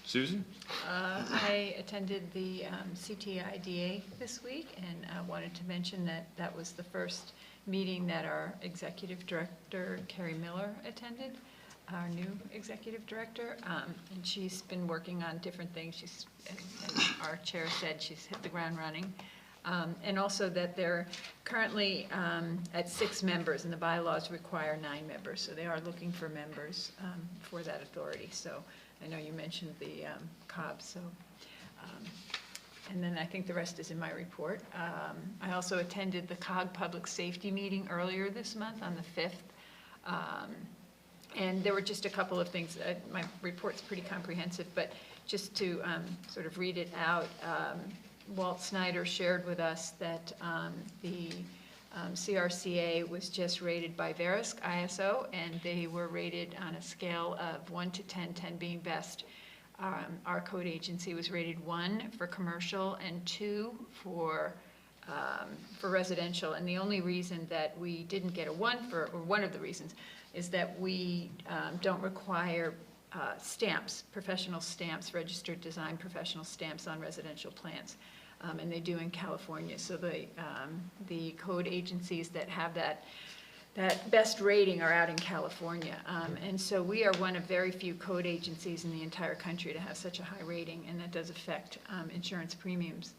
Susan? I attended the CTIDA this week, and I wanted to mention that that was the first meeting that our executive director, Carrie Miller, attended, our new executive director, and she's been working on different things. As our chair said, she's hit the ground running. And also that they're currently at 6 members, and the bylaws require 9 members, so they are looking for members for that authority. So I know you mentioned the COB, so, and then I think the rest is in my report. I also attended the COG Public Safety meeting earlier this month on the 5th. And there were just a couple of things. My report's pretty comprehensive, but just to sort of read it out, Walt Snyder shared with us that the CRCA was just rated by Verisk ISO, and they were rated on a scale of 1 to 10, 10 being best. Our code agency was rated 1 for commercial and 2 for residential. And the only reason that we didn't get a 1 or one of the reasons, is that we don't require stamps, professional stamps, registered design professional stamps on residential plants. And they do in California. So the code agencies that have that best rating are out in California. And so we are one of very few code agencies in the entire country to have such a high rating, and that does affect insurance premiums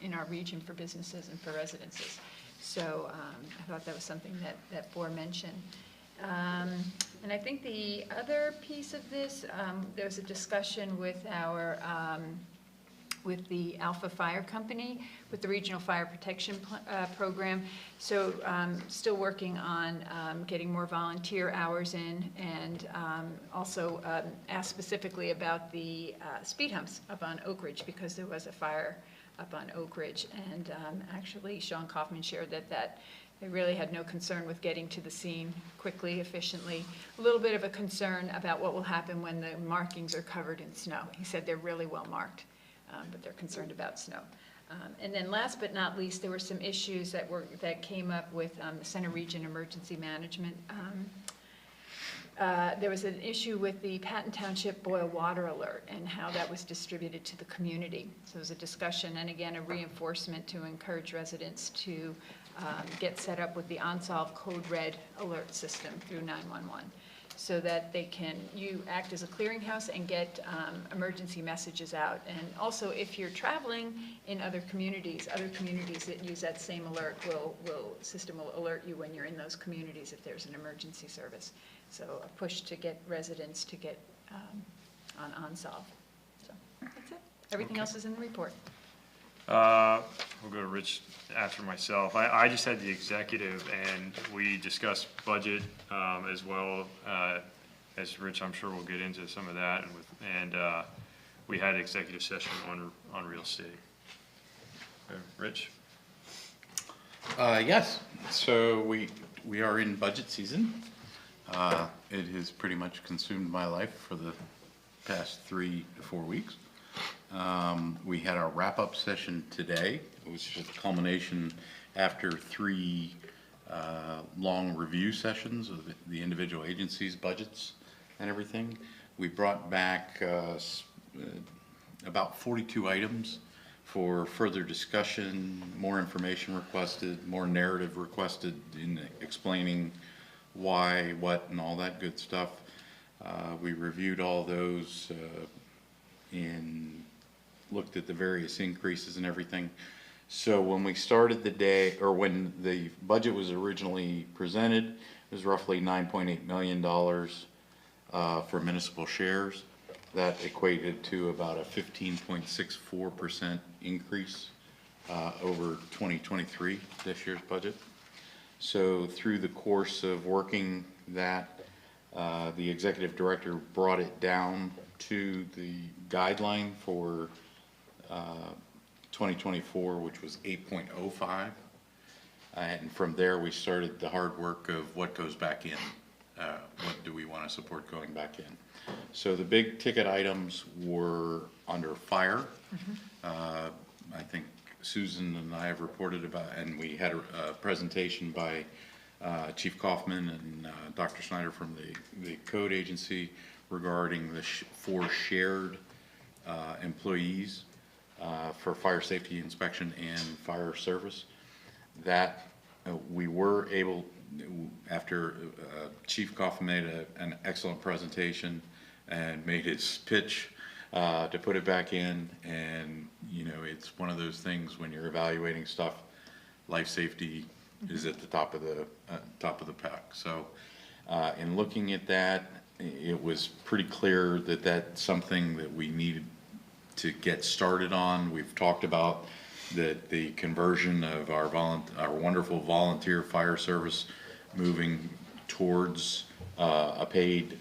in our region for businesses and for residences. So I thought that was something that bore mention. And I think the other piece of this, there was a discussion with our with the Alpha Fire Company, with the Regional Fire Protection Program. So still working on getting more volunteer hours in, and also asked specifically about the speed humps up on Oak Ridge, because there was a fire up on Oak Ridge. And actually, Sean Kaufman shared that they really had no concern with getting to the scene quickly, efficiently. A little bit of a concern about what will happen when the markings are covered in snow. He said they're really well marked, but they're concerned about snow. And then last but not least, there were some issues that came up with the Center Region Emergency Management. There was an issue with the Patton Township boil water alert and how that was distributed to the community. So there was a discussion, and again, a reinforcement to encourage residents to get set up with the OnSolve Code Red alert system through 911, so that they can, you act as a clearinghouse and get emergency messages out. And also, if you're traveling in other communities that use that same alert system will alert you when you're in those communities if there's an emergency service. So a push to get residents to get on OnSolve. So that's it. Everything else is in the report. We'll go to Rich. Rich after myself. I just had the executive, and we discussed budget as well as Rich, I'm sure we'll get into some of that, and we had an executive session on real estate. Rich? Yes, so we are in budget season. It has pretty much consumed my life for the past 3 to 4 weeks. We had our wrap-up session today, which is a culmination after 3 long review sessions of the individual agencies' budgets and everything. We brought back about 42 items for further discussion, more information requested, more narrative requested in explaining why, what, and all that good stuff. We reviewed all those and looked at the various increases and everything. So when we started the day, or when the budget was originally presented, it was roughly $9.8 million for municipal shares. That equated to about a 15.64% increase over 2023, this year's budget. So through the course of working that, the executive director brought it down to the guideline for 2024, which was 8.05. And from there, we started the hard work of what goes back in. What do we want to support going back in? So the big ticket items were under fire. I think Susan and I have reported about, and we had a presentation by Chief Kaufman and Dr. Snyder from the code agency regarding the 4 shared employees for fire safety inspection and fire service. That we were able, after Chief Kaufman made an excellent presentation and made his pitch to put it back in, and you know, it's one of those things when you're evaluating stuff, life safety is at the top of the pack. So in looking at that, it was pretty clear that that's something that we needed to get started on. We've talked about the conversion of our wonderful volunteer fire service moving towards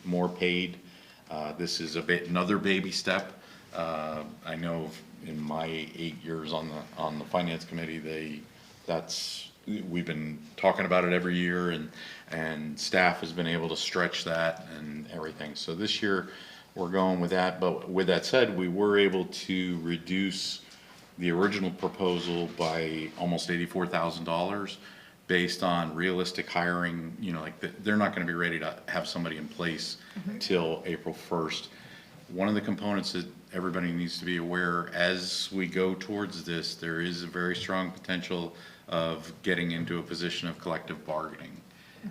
more paid. This is another baby step. I know in my 8 years on the finance committee, we've been talking about it every year, and staff has been able to stretch that and everything. So this year we're going with that. But with that said, we were able to reduce the original proposal by almost $84,000 based on realistic hiring. You know, like they're not going to be ready to have somebody in place till April 1st. One of the components that everybody needs to be aware as we go towards this, there is a very strong potential of getting into a position of collective bargaining.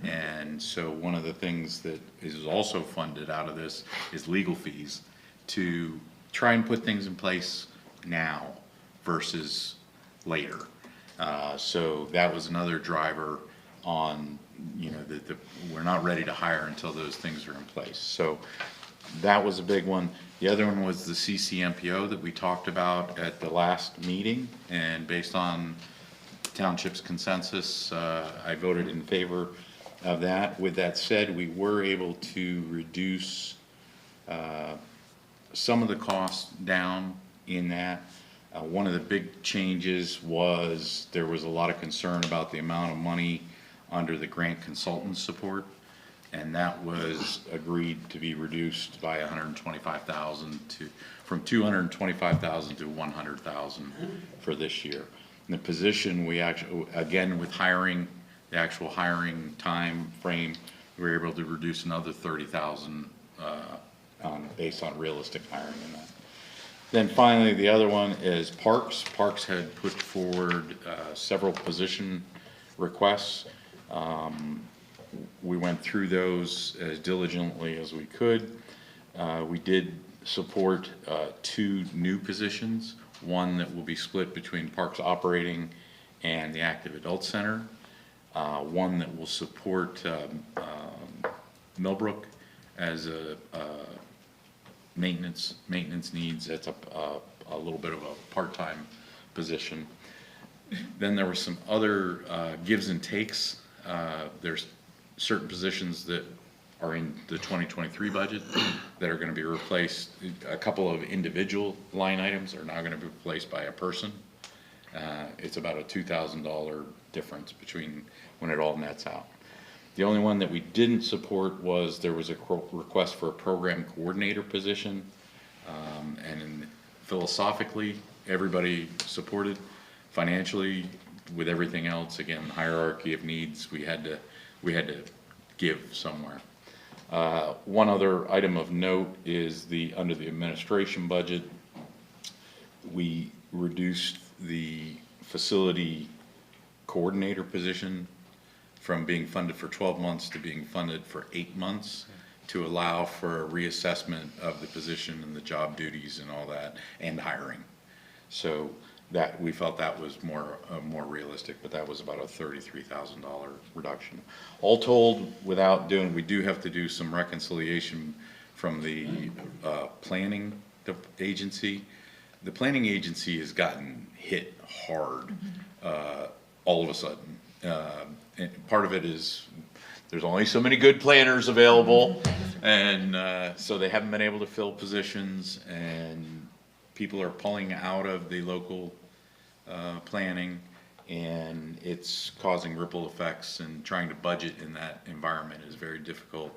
And so one of the things that is also funded out of this is legal fees to try and put things in place now versus later. So that was another driver on, you know, that we're not ready to hire until those things are in place. So that was a big one. The other one was the CCMPO that we talked about at the last meeting, and based on township's consensus, I voted in favor of that. With that said, we were able to reduce some of the costs down in that. One of the big changes was there was a lot of concern about the amount of money under the grant consultant support, and that was agreed to be reduced by $125,000 from $225,000 to $100,000 for this year. In the position, we actually, again, with hiring, the actual hiring time frame, we were able to reduce another $30,000 based on realistic hiring in that. Then finally, the other one is Parks. Parks had put forward several position requests. We went through those as diligently as we could. We did support 2 new positions, one that will be split between Parks Operating and the Active Adult Center, one that will support Millbrook as a maintenance needs. That's a little bit of a part-time position. Then there were some other gives and takes. There's certain positions that are in the 2023 budget that are going to be replaced. A couple of individual line items are now going to be replaced by a person. It's about a $2,000 difference between when it all nets out. The only one that we didn't support was there was a request for a program coordinator position. And philosophically, everybody supported. Financially, with everything else, again, hierarchy of needs, we had to give somewhere. One other item of note is under the administration budget, we reduced the facility coordinator position from being funded for 12 months to being funded for 8 months to allow for a reassessment of the position and the job duties and all that, and hiring. So that, we felt that was more realistic, but that was about a $33,000 reduction. All told, we do have to do some reconciliation from the planning agency. The planning agency has gotten hit hard all of a sudden. And part of it is there's only so many good planners available, and so they haven't been able to fill positions, and people are pulling out of the local planning, and it's causing ripple effects, and trying to budget in that environment is very difficult.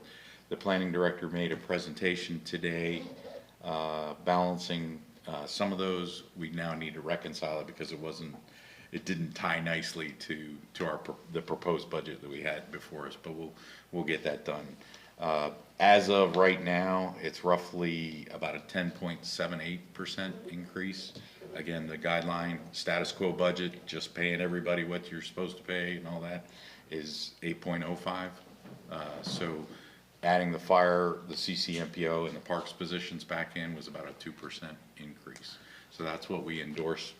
The planning director made a presentation today balancing some of those. We now need to reconcile it because it didn't tie nicely to the proposed budget that we had before us, but we'll get that done. As of right now, it's roughly about a 10.78% increase. Again, the guideline status quo budget, just paying everybody what you're supposed to pay and all that, is 8.05. So adding the fire, the CCMPO, and the parks positions back in was about a 2% increase. So that's what we endorsed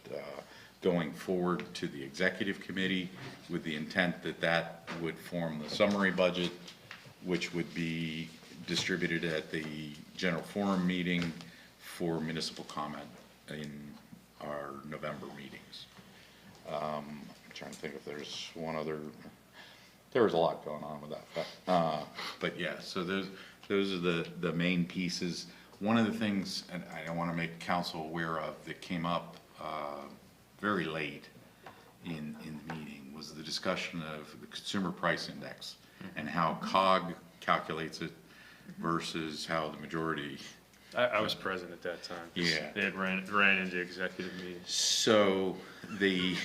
going forward to the executive committee, with the intent that would form the summary budget, which would be distributed at the general forum meeting for municipal comment in our November meetings. I'm trying to think if there's one other. There was a lot going on with that, but yeah. So those are the main pieces. One of the things, and I want to make council aware of, that came up very late in the meeting, was the discussion of the consumer price index and how COG calculates it versus how the majority. I was present at that time. Yeah. They had ran into executive meetings. So the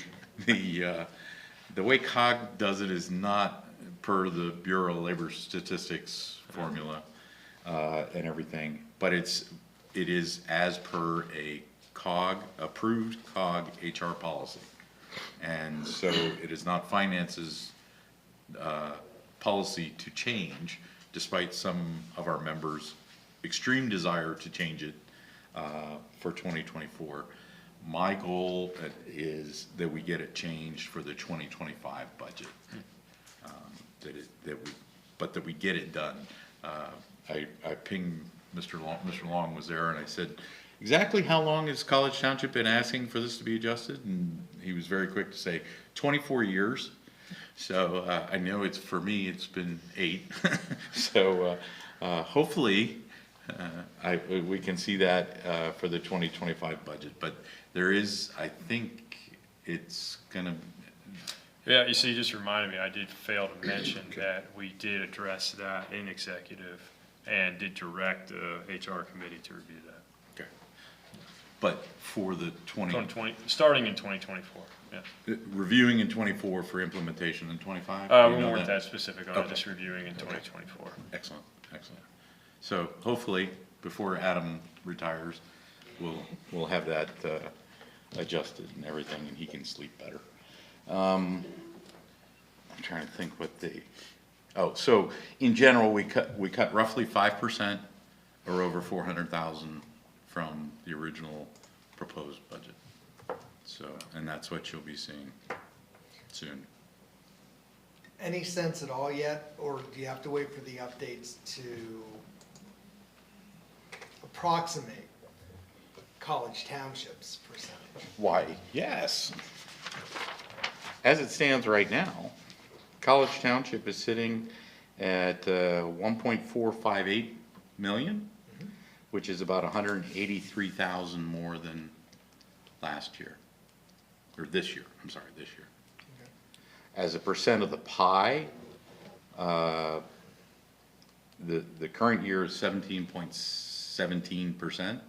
way COG does it is not per the Bureau of Labor Statistics formula and everything, but it is as per a approved COG HR policy. And so it is not finance's policy to change, despite some of our members' extreme desire to change it for 2024. My goal is that we get it changed for the 2025 budget, that we get it done. I pinged Mr. Long. Mr. Long was there, and I said, exactly how long has College Township been asking for this to be adjusted? And he was very quick to say 24 years. So I know for me, it's been 8. So hopefully we can see that for the 2025 budget. But there is, I think it's gonna. Yeah, you see, you just reminded me, I did fail to mention that we did address that in executive and did direct the HR committee to review that. Okay. But for the 2020, starting in 2024, yeah. Reviewing in 24 for implementation in 25? We weren't that specific on it, Okay. just reviewing in 2024. Excellent, excellent. So hopefully, before Adam retires, we'll have that adjusted and everything, and he can sleep better. I'm trying to think what so in general, we cut roughly 5%, or over 400,000 from the original proposed budget. So, and that's what you'll be seeing soon. Any sense at all yet, or do you have to wait for the updates to approximate College Township's percentage? Why, yes. As it stands right now, College Township is sitting at 1.458 million, which is about 183,000 more than last year, or this year, I'm sorry, this year. As a percent of the pie, the current year is 17.17%.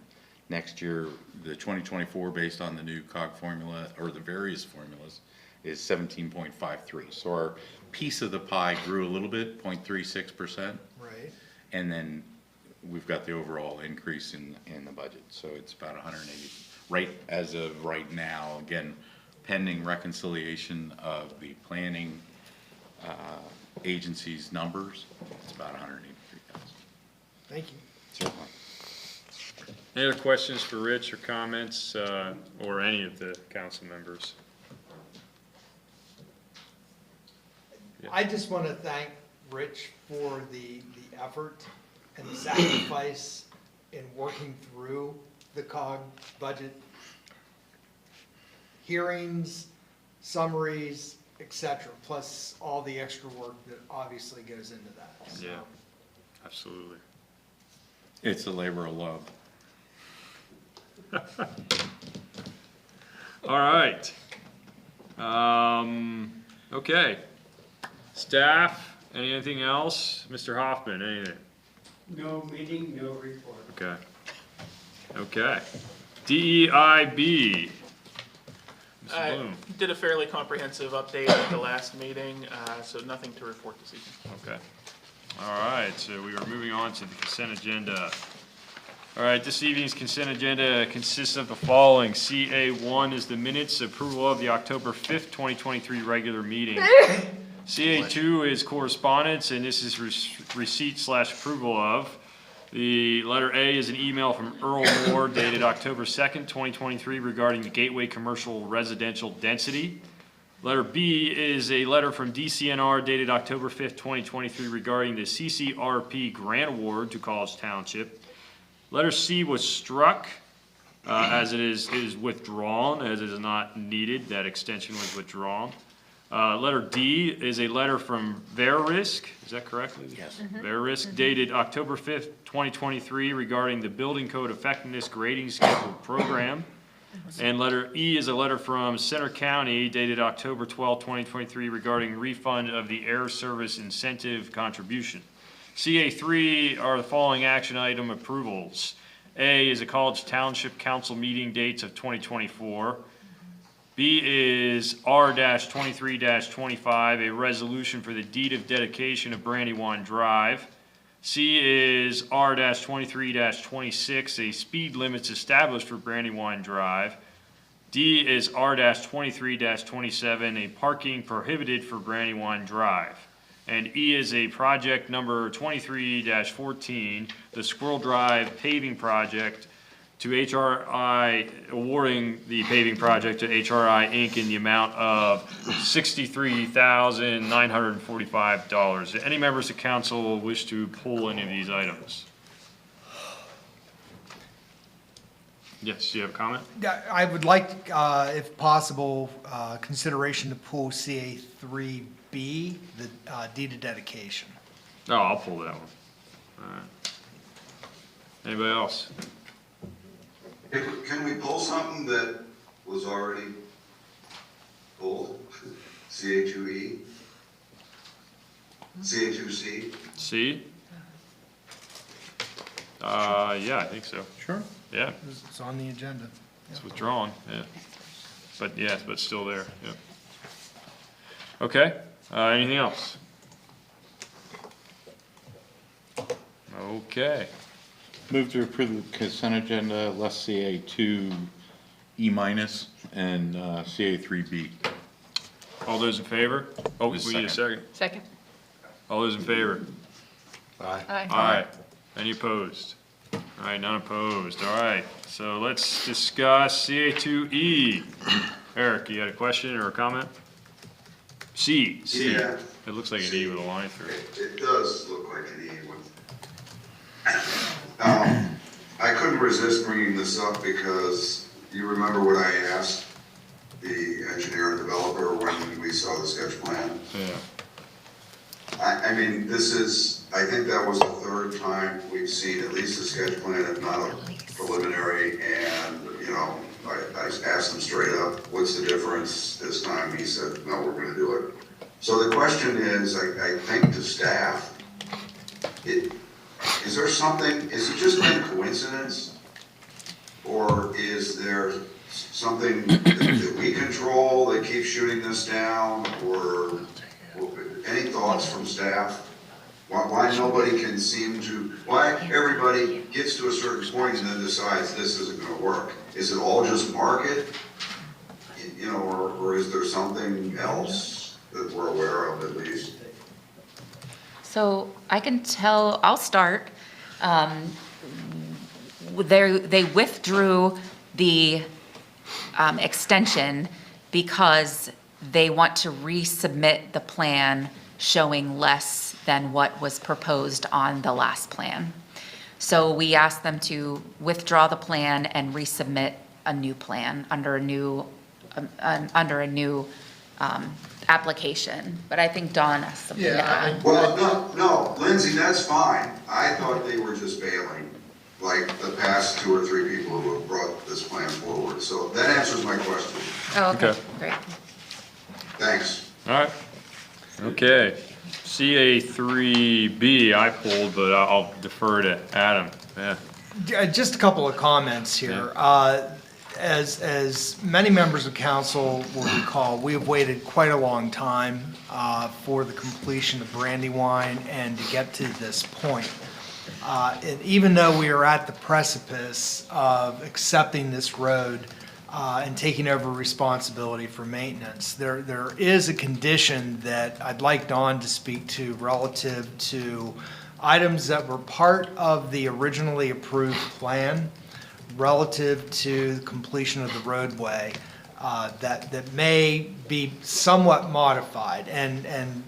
Next year, the 2024, based on the new COG formula, or the various formulas, is 17.53. So our piece of the pie grew a little bit, 0.36%. Right. And then we've got the overall increase in the budget. So it's about 180, right, as of right now, again, pending reconciliation of the planning agency's numbers, it's about 183,000. Thank you. Certainly. Any other questions for Rich or comments, or any of the council members? I just want to thank Rich for the effort and the sacrifice in working through the COG budget. Hearings, summaries, et cetera, plus all the extra work that obviously goes into that. So, Yeah, absolutely. It's a labor of love. All right. Okay. Staff, anything else? Mr. Hoffman, anything? No meeting, no report. Okay. Okay. DEIB. Mr. I Bloom. did a fairly comprehensive update at the last meeting, so nothing to report this evening. Okay. All right, so we are moving on to the consent agenda. All right, this evening's consent agenda consists of the following. CA1 is the minutes approval of the October 5th, 2023 regular meeting. CA2 is correspondence, and this is receipt/approval of. The letter A is an email from Earl Moore dated October 2nd, 2023 regarding the Gateway Commercial Residential Density. Letter B is a letter from DCNR dated October 5th, 2023 regarding the CCRP grant award to College Township. Letter C was struck as it is withdrawn, as it is not needed. That extension was withdrawn. Letter D is a letter from Verisk, is that correct? Yes. Verisk dated October 5th, 2023 regarding the Building Code Effectiveness Grading Schedule Program. And letter E is a letter from Center County dated October 12th, 2023 regarding refund of the air service incentive contribution. CA3 are the following action item approvals. A is a College Township Council Meeting dates of 2024. B is R-23-25, a resolution for the deed of dedication of Brandywine Drive. C is R-23-26, a speed limits established for Brandywine Drive. D is R-23-27, a parking prohibited for Brandywine Drive. And E is a project number 23-14, the Squirrel Drive paving project, to HRI, awarding the paving project to HRI Inc. in the amount of $63,945. Do any members of council wish to pull any of these items? Yes, do you have a comment? Yeah, I would like, if possible, consideration to pull CA3B, the deed of dedication. Oh, I'll pull that one. All right. Anybody else? Can we pull something that was already pulled? CA2E? CA2C? C? Yeah, I think so. Sure. Yeah, It's on the agenda. it's withdrawn, yeah. But yes, but still there, yeah. Okay, anything else? Okay, Move to approve the consent agenda, less CA2 E minus and CA3B. all those in favor? Oh, we Just need a second. Second. All those in favor? Aye. Aye. All right, any opposed? All right, none opposed, all right. So let's discuss CA2E. Eric, you had a question or a comment? C. Yeah. It looks like an E with a line through it. It does look like an E with. I couldn't resist bringing this up because you remember what I asked the engineer and developer when we I mean, I think that was the third time we've seen at least a sketch plan, if not a preliminary, and, you know, I asked him straight up, what's the difference this time? He said, no, we're gonna do it. So the question is, I think to staff, is there something, is it just been coincidence? Or is there something that we control that keeps shooting this down? Or any thoughts from staff? Why nobody can seem to, why everybody gets to a certain point and then decides this isn't gonna work? Is it all just market? You know, or is there something else that we're aware of at least? So I can tell, I'll start. They withdrew the extension because they want to resubmit the plan showing less than what was proposed on the last plan. So we asked them to withdraw the plan and resubmit a new plan under a new application. But I think Don has something to add. Well, no, Lindsay, that's fine. I thought they were just bailing, like the past 2 or 3 people who have brought this plan forward. So that answers my question. Oh, okay, Okay. great. Thanks. All right. Okay. CA3B I pulled, but I'll defer to Adam. Yeah. Just a couple of comments here. As many members of council will recall, we have waited quite a long time for the completion of Brandywine and to get to this point. And even though we are at the precipice of accepting this road and taking over responsibility for maintenance, there is a condition that I'd like Don to speak to relative to items that were part of the originally approved plan relative to the completion of the roadway that may be somewhat modified. And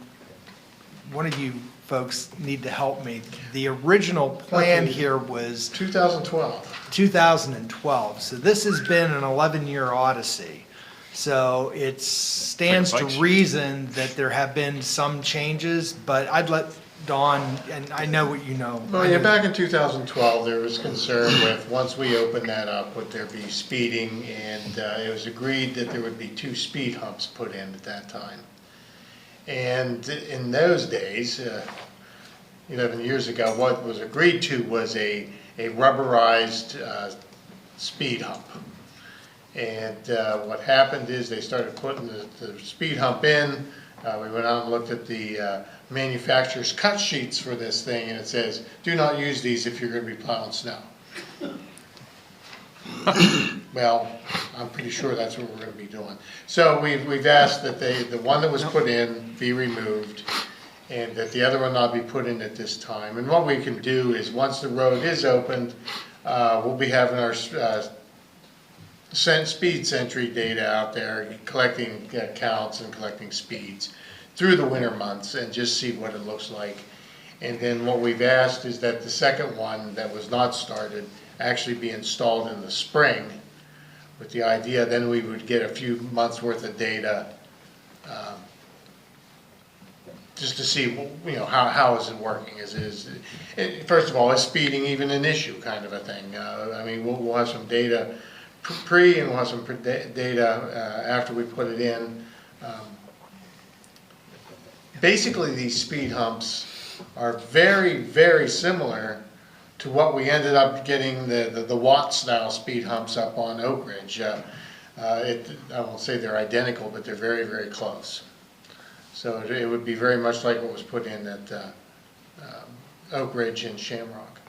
one of you folks need to help me. The original plan here was 2012. 2012. So this has been an 11-year odyssey. So it stands to reason that there have been some changes, but I'd let Don, and I know what you know. Well, yeah, back in 2012, there was concern with, once we opened that up, would there be speeding? And it was agreed that there would be 2 speed humps put in at that time. And in those days, 11 years ago, what was agreed to was a rubberized speed hump. And what happened is they started putting the speed hump in. We went out and looked at the manufacturer's cut sheets for this thing, and it says, do not use these if you're going to be plowing snow. Well, I'm pretty sure that's what we're going to be doing. So we've asked that the one that was put in be removed, and that the other one not be put in at this time. And what we can do is, once the road is opened, we'll be having our speed sentry data out there, collecting counts and collecting speeds through the winter months, and just see what it looks like. And then what we've asked is that the second one that was not started actually be installed in the spring, with the idea then we would get a few months worth of data just to see, you know, how is it working? First of all, is speeding even an issue, kind of a thing? I mean, we'll have some data pre, and we'll have some data after we put it in. Basically, these speed humps are very, very similar to what we ended up getting the Watt-style speed humps up on Oak Ridge. I won't say they're identical, but they're very, very close. So it would be very much like what was put in at Oak Ridge and Shamrock.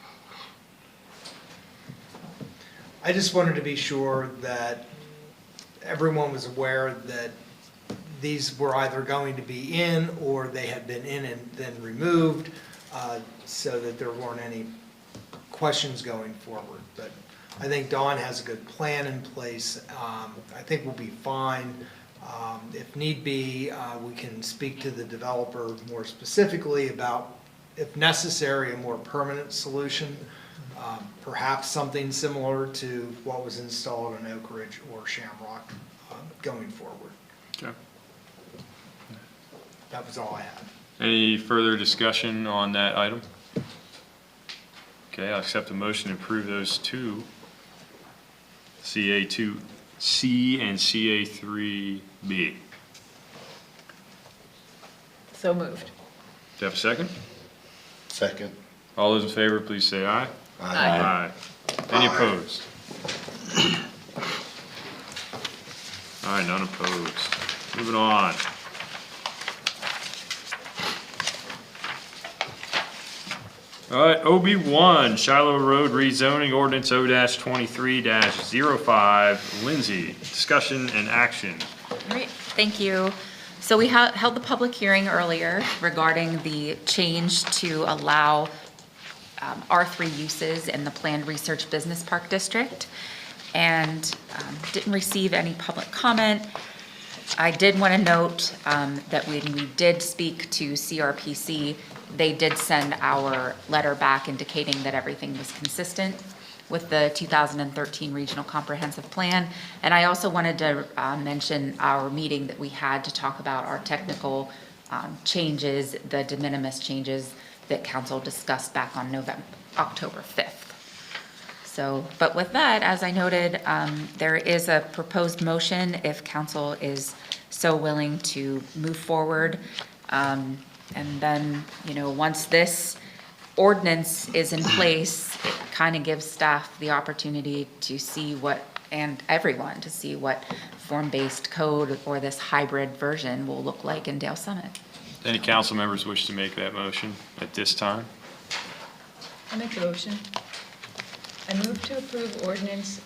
I just wanted to be sure that everyone was aware that these were either going to be in, or they had been in and then removed, so that there weren't any questions going forward. But I think Don has a good plan in place. I think we'll be fine. If need be, we can speak to the developer more specifically about, if necessary, a more permanent solution. Perhaps something similar to what was installed in Oak Ridge or Shamrock going forward. Okay. That was all I had. Any further discussion on that item? Okay, I'll accept a motion to approve those two, CA2C and CA3B. So moved. Do you have a second? Second. All those in favor, please say aye. Aye. Any opposed? All right, none opposed. Moving on. All right, OB1, Shiloh Road rezoning ordinance O-23-05. Lindsay, discussion and action. All right, thank you. So we held the public hearing earlier regarding the change to allow R3 uses in the planned research business park district, and didn't receive any public comment. I did want to note that when we did speak to CRPC, they did send our letter back indicating that everything was consistent with the 2013 Regional Comprehensive Plan. And I also wanted to mention our meeting that we had to talk about our technical changes, the de minimis changes that council discussed back on October 5th. So, but with that, as I noted, there is a proposed motion if council is so willing to move forward. And then, you know, once this ordinance is in place, it kind of gives staff the opportunity to see what, and everyone to see what form-based code or this hybrid version will look like in Dale Summit. Any council members wish to make that motion at this time? I'll make the motion. I move to approve ordinance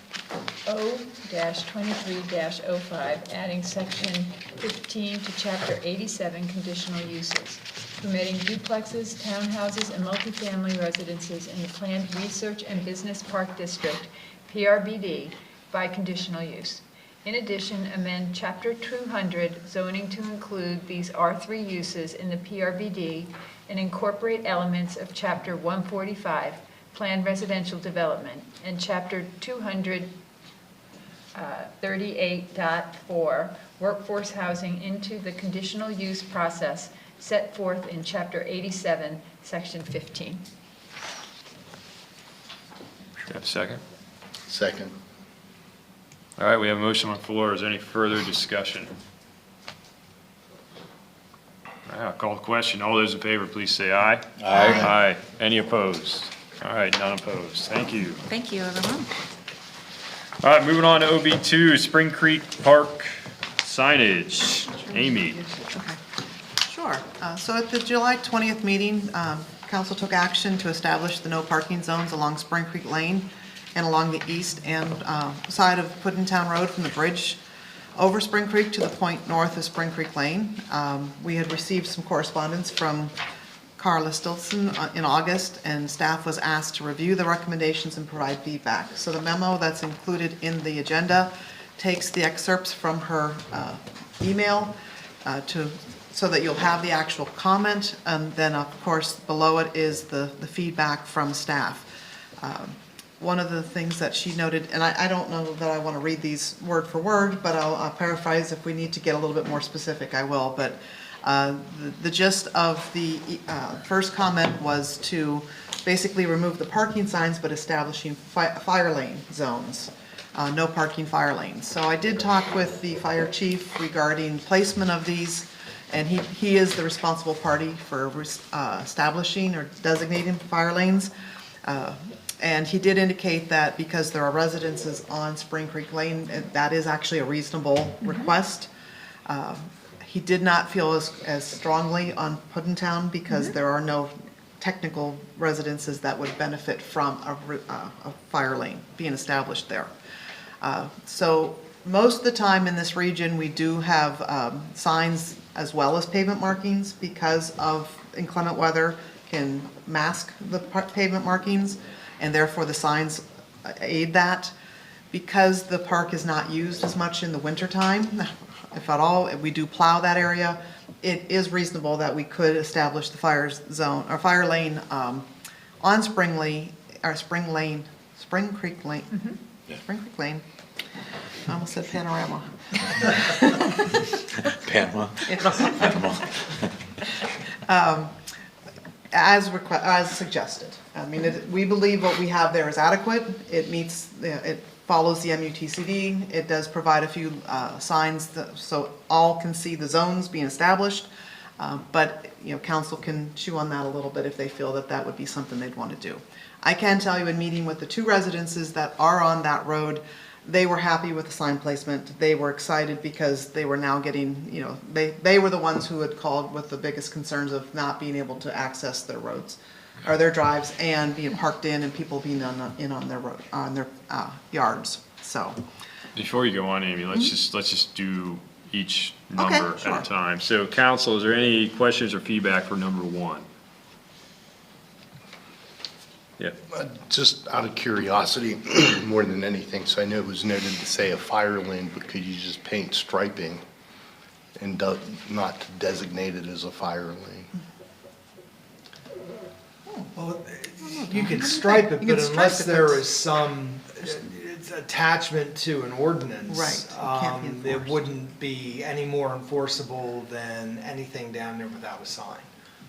O-23-05, adding section 15 to chapter 87, conditional uses, permitting duplexes, townhouses, and multifamily residences in the planned research and business park district, PRBD, by conditional use. In addition, amend chapter 200 zoning to include these R3 uses in the PRBD and incorporate elements of chapter 145, planned residential development, and chapter 238.4, workforce housing into the conditional use process set forth in chapter 87, section 15. Do you have a second? Second. All right, we have a motion on the floor. Is there any further discussion? All right, I'll call the question. All those in favor, please say aye. Aye. Aye. Any opposed? All right, none opposed. Thank you. Thank you, everyone. All right, moving on to OB2, Spring Creek Park signage. Amy. Okay. Sure. So at the July 20th meeting, council took action to establish the no parking zones along Spring Creek Lane and along the east and side of Puddintown Road from the bridge over Spring Creek to the point north of Spring Creek Lane. We had received some correspondence from Carla Stilson in August, and staff was asked to review the recommendations and provide feedback. So the memo that's included in the agenda takes the excerpts from her email so that you'll have the actual comment, and then of course below it is the feedback from staff. One of the things that she noted, and I don't know that I want to read these word for word, but I'll paraphrase. If we need to get a little bit more specific, I will. But the gist of the first comment was to basically remove the parking signs, but establishing fire lane zones, no parking fire lanes. So I did talk with the fire chief regarding placement of these, and he is the responsible party for establishing or designating fire lanes. And he did indicate that because there are residences on Spring Creek Lane, that is actually a reasonable request. He did not feel as strongly on Puddintown because there are no technical residences that would benefit from a fire lane being established there. So most of the time in this region, we do have signs as well as pavement markings because of inclement weather can mask the pavement markings, and therefore the signs aid that. Because the park is not used as much in the wintertime, if at all, we do plow that area, it is reasonable that we could establish the fire zone, or fire lane on Spring Creek Lane. Spring Creek Lane. I almost said Panorama. Panama. As suggested. I mean, we believe what we have there is adequate. It meets, it follows the MUTCD. It does provide a few signs so all can see the zones being established. But, council can chew on that a little bit if they feel that that would be something they'd want to do. I can tell you in meeting with the 2 residences that are on that road, they were happy with the sign placement. They were excited because they were now getting, they were the ones who had called with the biggest concerns of not being able to access their roads or their drives and being parked in and people being in on their road, on their yards, so. Before you go on, Amy, let's just do each number at sure. a time. So council, is there any questions or feedback for number 1? Yeah. Just out of curiosity, more than anything, so I know it was noted to say a fire lane, but could you just paint striping and not designate it as a fire lane? Well, you could stripe it, You but could stripe unless it, there but- is some attachment to an ordinance. Right, it can't be It enforced. wouldn't be any more enforceable than anything down there without a sign.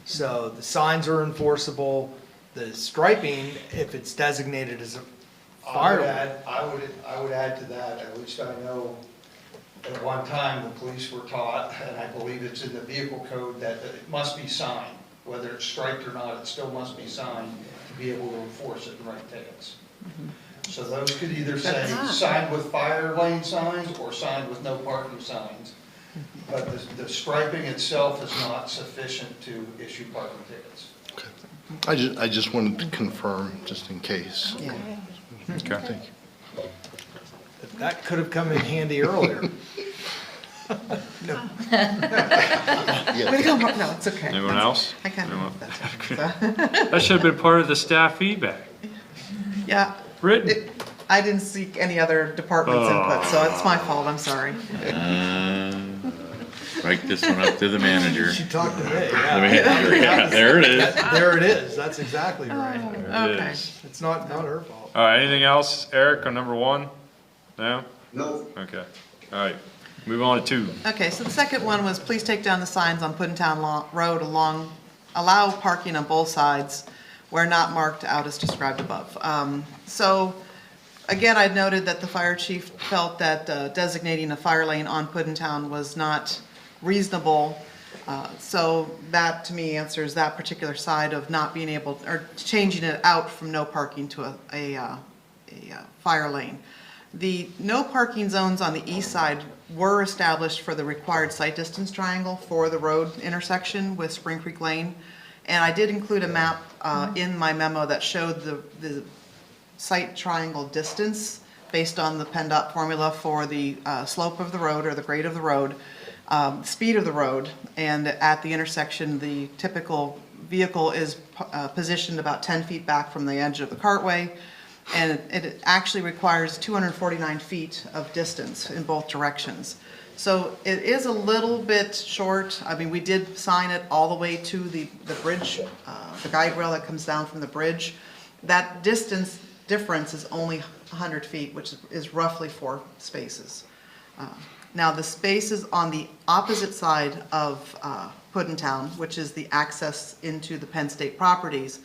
So the signs are enforceable, the striping, if it's designated as a fire lane. I would add to that, at least I know at one time the police were taught, and I believe it's in the vehicle code, that it must be signed. Whether it's striped or not, it still must be signed to be able to enforce it and write tickets. So those could either say signed with fire lane signs or signed with no parking signs. But the striping itself is not sufficient to issue parking tickets. I just wanted to confirm, just in case. Yeah. Okay. Thank you. That could have come in handy earlier. We don't, no, it's okay. Anyone else? I kind Anyone? of, that's okay. That should have been part of the staff feedback. Yeah, Written. I didn't seek any other department's input, so it's my fault, I'm sorry. Write this one up to the manager. She talked to me, The yeah. manager, yeah, there it is. There it is, that's exactly right. It Okay. is. It's not her fault. All right, anything else, Eric, on number 1? No? No, Okay. All right, move on to 2. Okay, so the second one was please take down the signs on Puddintown Road allow parking on both sides where not marked out as described above. So, again, I'd noted that the fire chief felt that designating a fire lane on Puddintown was not reasonable. So that, to me, answers that particular side of not being able, or changing it out from no parking to a fire lane. The no parking zones on the east side were established for the required sight distance triangle for the road intersection with Spring Creek Lane. And I did include a map in my memo that showed the sight triangle distance based on the PennDOT formula for the slope of the road or the grade of the road, speed of the road. And at the intersection, the typical vehicle is positioned about 10 feet back from the edge of the cartway. And it actually requires 249 feet of distance in both directions. So it is a little bit short. I mean, we did sign it all the way to the bridge, the guide rail that comes down from the bridge. That distance difference is only 100 feet, which is roughly 4 spaces. Now, the spaces on the opposite side of Puddintown, which is the access into the Penn State properties,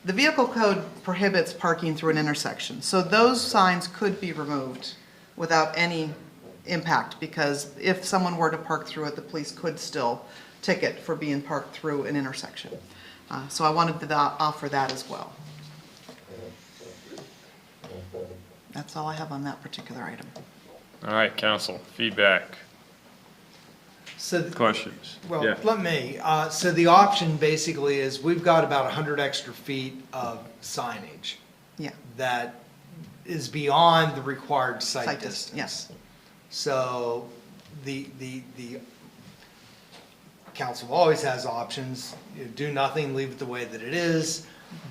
the vehicle code prohibits parking through an intersection. So those signs could be removed without any impact, because if someone were to park through it, the police could still ticket for being parked through an intersection. So I wanted to offer that as well. That's all I have on that particular item. All right, council, feedback, So, questions? well, Yeah. let me, so the option basically is we've got about 100 extra feet of signage Yeah, that is beyond the required sight Sight distance. yes. So the council always has options, you do nothing, leave it the way that it is.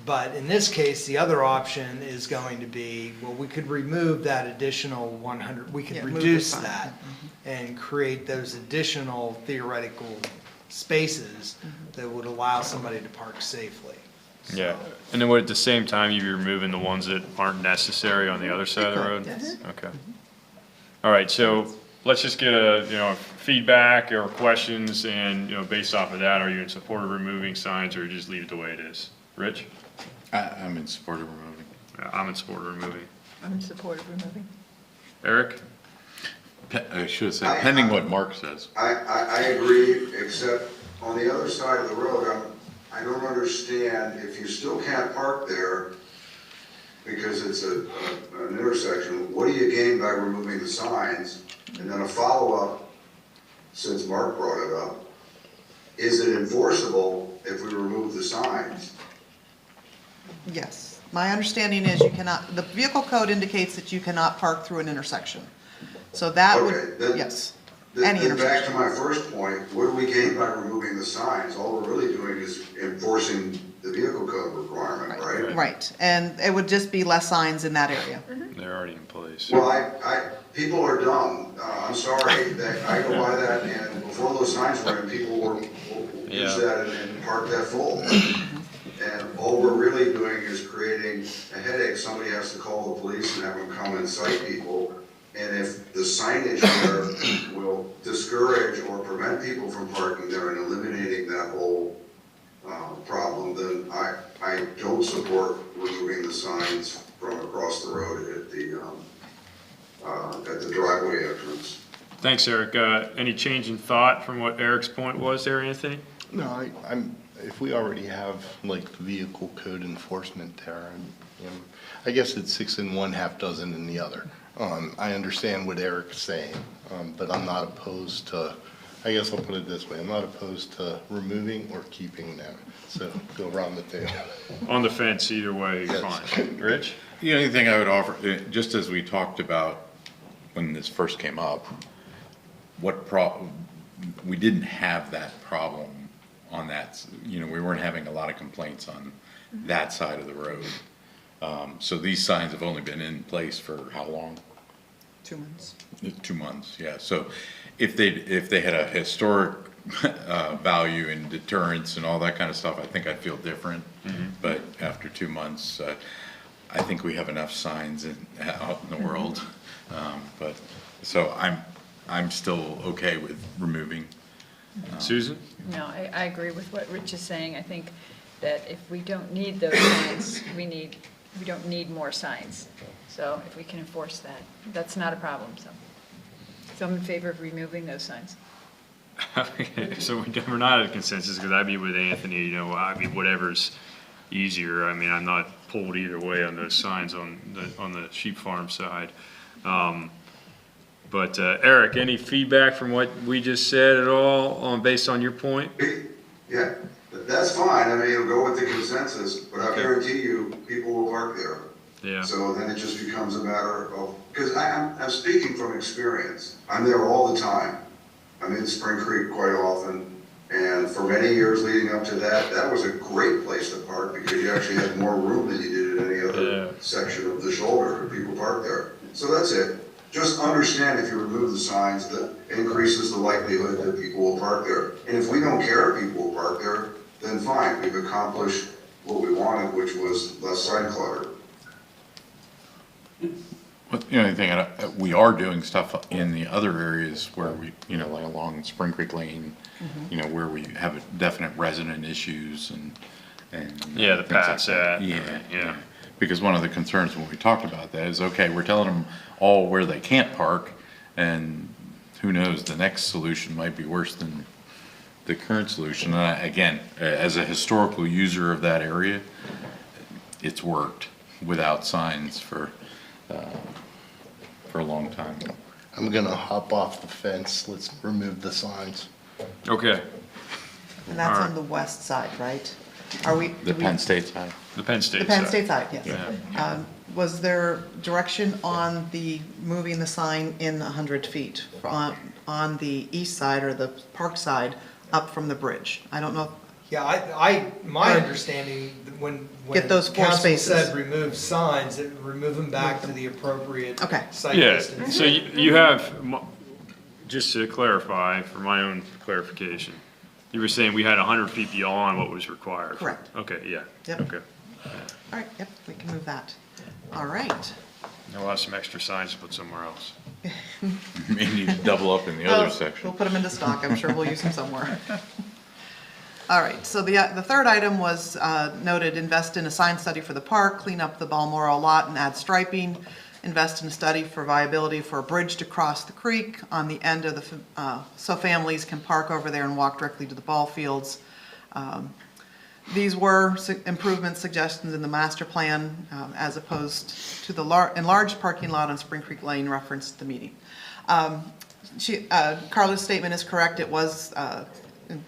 But in this case, the other option is going to be, well, we could remove that additional 100, we could Yeah, move the reduce sign. that and create those additional theoretical spaces that would allow somebody to park safely. Yeah, and then what, at the same time, you'd be removing the ones that aren't necessary on the other side of the road? Yes. Okay. All right, so let's just get feedback or questions, and, based off of that, are you in support of removing signs, or just leave it the way it is? Rich? I'm in support of removing. I'm in support of removing. I'm in support of removing. Eric? I should have said pending what Mark says. I agree, except on the other side of the road, I don't understand, if you still can't park there because it's an intersection, what do you gain by removing the signs? And then a follow-up, since Mark brought it up, is it enforceable if we remove the signs? Yes. My understanding is you cannot, the vehicle code indicates that you cannot park through an intersection. So that Okay, would, then- yes, Then any back to intersection. my first point, what do we gain by removing the signs? All we're really doing is enforcing the vehicle code requirement, right? Right, and it would just be less signs in that area. They're already in place. Well, people are dumb. I'm sorry, I go by that, and before those signs were in, people were use Yeah. that and park that full. And all we're really doing is creating a headache. Somebody has to call the police and have them come and cite people. And if the signage there will discourage or prevent people from parking there and eliminating that whole problem, then I don't support removing the signs from across the road at the driveway entrance. Thanks, Eric. Any change in thought from what Eric's point was there, Anthony? No, if we already have like vehicle code enforcement there, I guess it's 6 in one, half dozen in the other. I understand what Eric's saying, but I'm not opposed to, I guess I'll put it this way, I'm not opposed to removing or keeping them. So go around the table. On the fence, either way, Yes. fine. Rich? The only thing I would offer, just as we talked about when this first came up, we didn't have that problem on that, we weren't having a lot of complaints on that side of the road. So these signs have only been in place for how long? 2 months. 2 months, yeah. So if they had a historic value in deterrence and all that kind of stuff, I think I'd feel different. But after 2 months, I think we have enough signs out in the world. But so I'm still okay with removing. Susan? No, I agree with what Rich is saying. I think that if we don't need those signs, we don't need more signs. So if we can enforce that, that's not a problem, so I'm in favor of removing those signs. So we're not at a consensus, because I'd be with Anthony, whatever's easier. I'm not pulled either way on those signs on the sheep farm side. But Eric, any feedback from what we just said at all, based on your point? Yeah, that's fine. It'll go with the consensus, but I guarantee you, people will park there. Yeah. So then it just becomes a matter of, because I'm speaking from experience. I'm there all the time. I'm in Spring Creek quite often, and for many years leading up to that, that was a great place to park because you actually had more room than you did at any other section of the shoulder. People park there. So that's it. Just understand if you remove the signs, that increases the likelihood that people will park there. And if we don't care if people will park there, then fine, we've accomplished what we wanted, which was less sign clutter. But the only thing, we are doing stuff in the other areas where we, like along Spring Creek Lane, where we have definite resident issues and. Yeah, the things like paths that. at. Yeah. Because one of the concerns when we talked about that is, okay, we're telling them all where they can't park, and who knows, the next solution might be worse than the current solution. And again, as a historical user of that area, it's worked without signs for a long time. I'm gonna hop off the fence. Let's remove the signs. Okay. And that's All on the west side, right? Are we? The Penn State side. The Penn State The Penn side. State side, yes. Yeah. Was there direction on the moving the sign in 100 feet on the east side or the park side up from the bridge? I don't know. Yeah, my understanding, when Get those 4 council spaces. said remove signs, it remove them back to the appropriate Okay. site Yeah, distance. so you have, just to clarify, for my own clarification, you were saying we had 100 feet beyond what was required? Correct. Okay, yeah. Yep. Okay. All right, yep, we can move that. All right. Now we'll have some extra signs to put somewhere else. May need to double up in the other section. We'll put them into stock, I'm sure we'll use them somewhere. All right, so the third item was noted, invest in a sign study for the park, clean up the Balmoral lot and add striping, invest in a study for viability for a bridge to cross the creek on the end of the, so families can park over there and walk directly to the ball fields. These were improvement suggestions in the master plan, as opposed to the enlarged parking lot on Spring Creek Lane referenced at the meeting. Carla's statement is correct. It was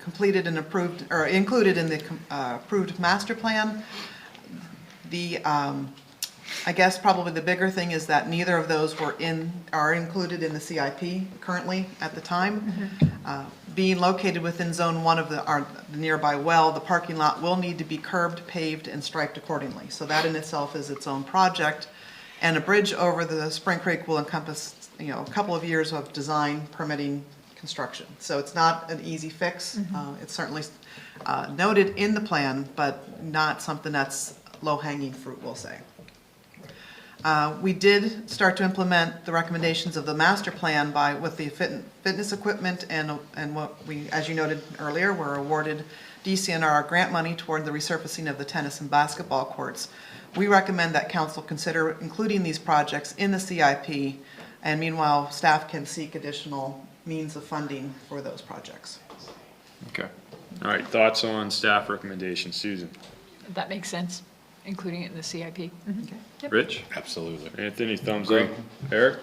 completed and approved, or included in the approved master plan. I guess probably the bigger thing is that neither of those are included in the CIP currently at the time. Being located within Zone 1 of the nearby well, the parking lot will need to be curbed, paved, and striped accordingly. So that in itself is its own project. And a bridge over the Spring Creek will encompass, a couple of years of design, permitting, construction. So it's not an easy fix. It's certainly noted in the plan, but not something that's low-hanging fruit, we'll say. We did start to implement the recommendations of the master plan with the fitness equipment and what we, as you noted earlier, were awarded DCNR grant money toward the resurfacing of the tennis and basketball courts. We recommend that council consider including these projects in the CIP, and meanwhile, staff can seek additional means of funding for those projects. Okay. All right, thoughts on staff recommendations, Susan? That makes sense, including it in the CIP. Yep. Rich? Absolutely. Anthony, thumbs up. Eric?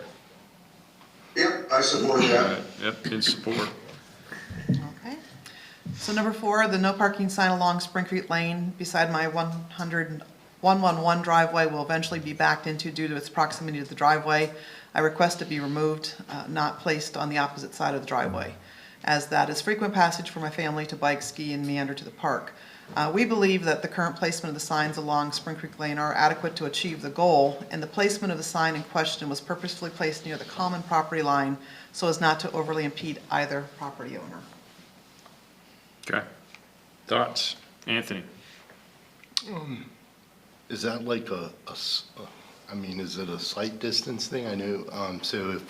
Yep, I support that. Yep, in support. Okay. So number 4, the no parking sign along Spring Creek Lane beside my 111 driveway will eventually be backed into due to its proximity to the driveway. I request it be removed, not placed on the opposite side of the driveway, as that is frequent passage for my family to bike, ski, and meander to the park. We believe that the current placement of the signs along Spring Creek Lane are adequate to achieve the goal, and the placement of the sign in question was purposefully placed near the common property line so as not to overly impede either property owner. Okay. Thoughts? Anthony? Is that like is it a sight distance thing? I know, so if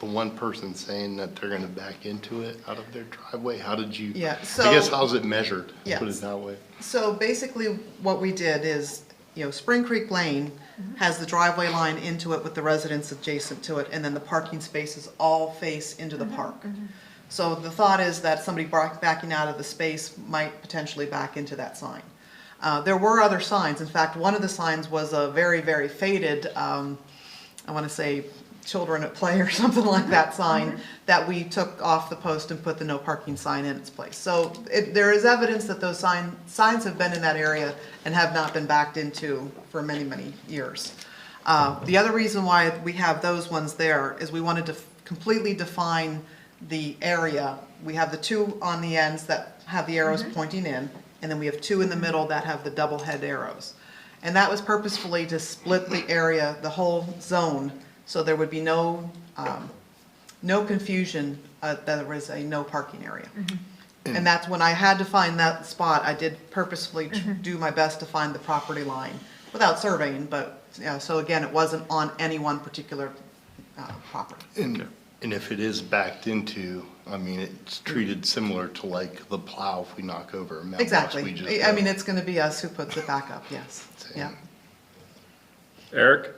the one person's saying that they're gonna back into it out of their driveway, how did you? Yeah, I guess so- how's it measured? Put Yes. it that way. So basically, what we did is, Spring Creek Lane has the driveway line into it with the residents adjacent to it, and then the parking spaces all face into the park. So the thought is that somebody backing out of the space might potentially back into that sign. There were other signs. In fact, one of the signs was a very, very faded, I want to say children at play or something like that sign that we took off the post and put the no parking sign in its place. So there is evidence that those signs have been in that area and have not been backed into for many, many years. The other reason why we have those ones there is we wanted to completely define the area. We have the 2 on the ends that have the arrows pointing in, and then we have 2 in the middle that have the double head arrows. And that was purposefully to split the area, the whole zone, so there would be no confusion that there was a no parking area. And that's when I had to find that spot, I did purposefully do my best to find the property line without surveying, but, so again, it wasn't on any one particular property. And if it is backed into, it's treated similar to like the plow if we knock over a mailbox. Exactly. We just It's gonna be us who puts it back up, yes. Same. Yeah. Eric?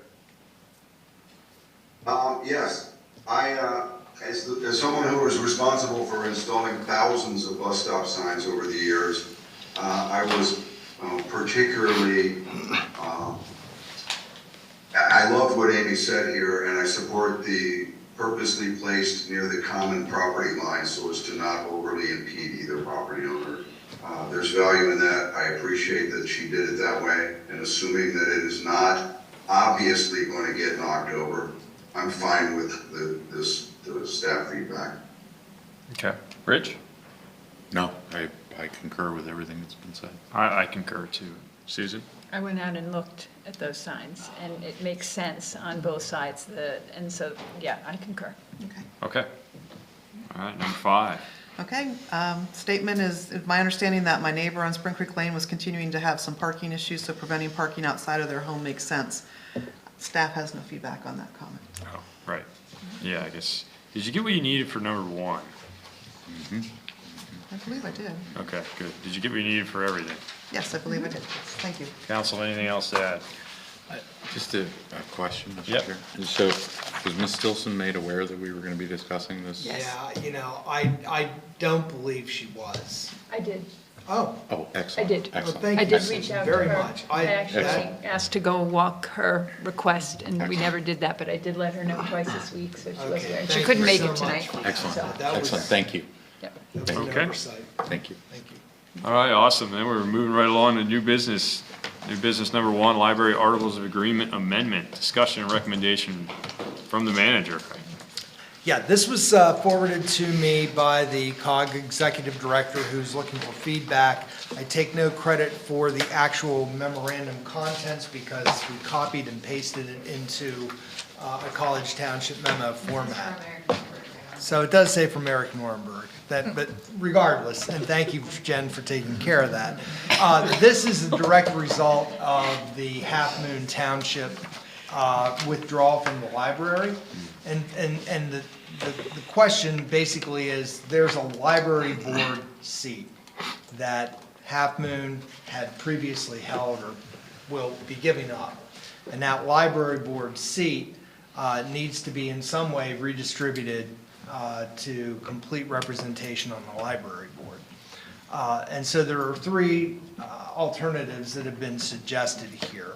Yes, as someone who was responsible for installing thousands of bus stop signs over the years, I was particularly, I love what Amy said here, and I support the purposely placed near the common property line so as to not overly impede either property owner. There's value in that. I appreciate that she did it that way, and assuming that it is not obviously going to get knocked over, I'm fine with the staff feedback. Okay. Rich? No, I concur with everything that's been said. I concur too. Susan? I went out and looked at those signs, and it makes sense on both sides, and so, yeah, I concur. Okay. Okay. All right, number 5. Okay, statement is my understanding that my neighbor on Spring Creek Lane was continuing to have some parking issues, so preventing parking outside of their home makes sense. Staff has no feedback on that comment. Oh, right. Yeah, I guess, did you get what you needed for number one? I believe I did. Okay, good. Did you get what you needed for everything? Yes, I believe I did. Thank you. Council, anything else to add? Just a question, Mr. Yep. Chair. So was Ms. Stilson made aware that we were going to be discussing this? Yes. Yeah, I don't believe she was. I did. Oh, Oh, excellent. I did. Excellent. thank I you did so reach out to very her. much. I actually Excellent. asked to go walk her request, and we Excellent. never did that, but I did let her know twice this week, so she was Okay, aware. And she thank couldn't you make so it much tonight. for that. Excellent, So, That was- excellent. Thank you. yep. that was an Okay. oversight. Thank you. Thank you. All right, awesome. Then we're moving right along to new business. New business number one, Library Articles of Agreement Amendment. Discussion and recommendation from the manager. Yeah, this was forwarded to me by the COG Executive Director who's looking for feedback. I take no credit for the actual memorandum contents because we copied and pasted it into a College Township memo format. So it does say from Eric Nuremberg, but regardless, and thank you, Jen, for taking care of that. This is a direct result of the Half Moon Township withdrawal from the library. And the question basically is, there's a library board seat that Half Moon had previously held or will be giving up. And that library board seat needs to be in some way redistributed to complete representation on the library board. And so there are three alternatives that have been suggested here.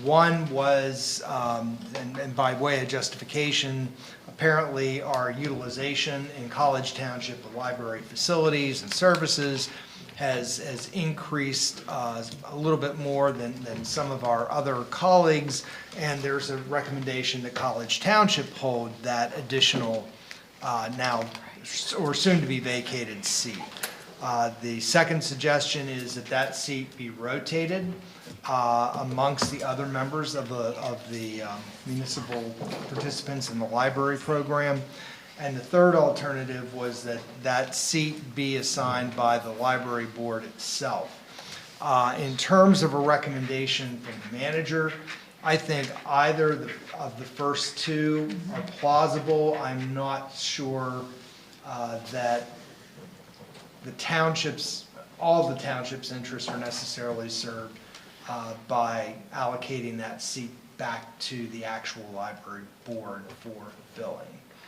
One was, and by way of justification, apparently our utilization in College Township of library facilities and services has increased a little bit more than some of our other colleagues, and there's a recommendation that College Township hold that additional now or soon to be vacated seat. The second suggestion is that that seat be rotated amongst the other members of the municipal participants in the library program. And the third alternative was that that seat be assigned by the library board itself. In terms of a recommendation from the manager, I think either of the first two are plausible. I'm not sure that the townships, all the townships' interests are necessarily served by allocating that seat back to the actual library board for filling.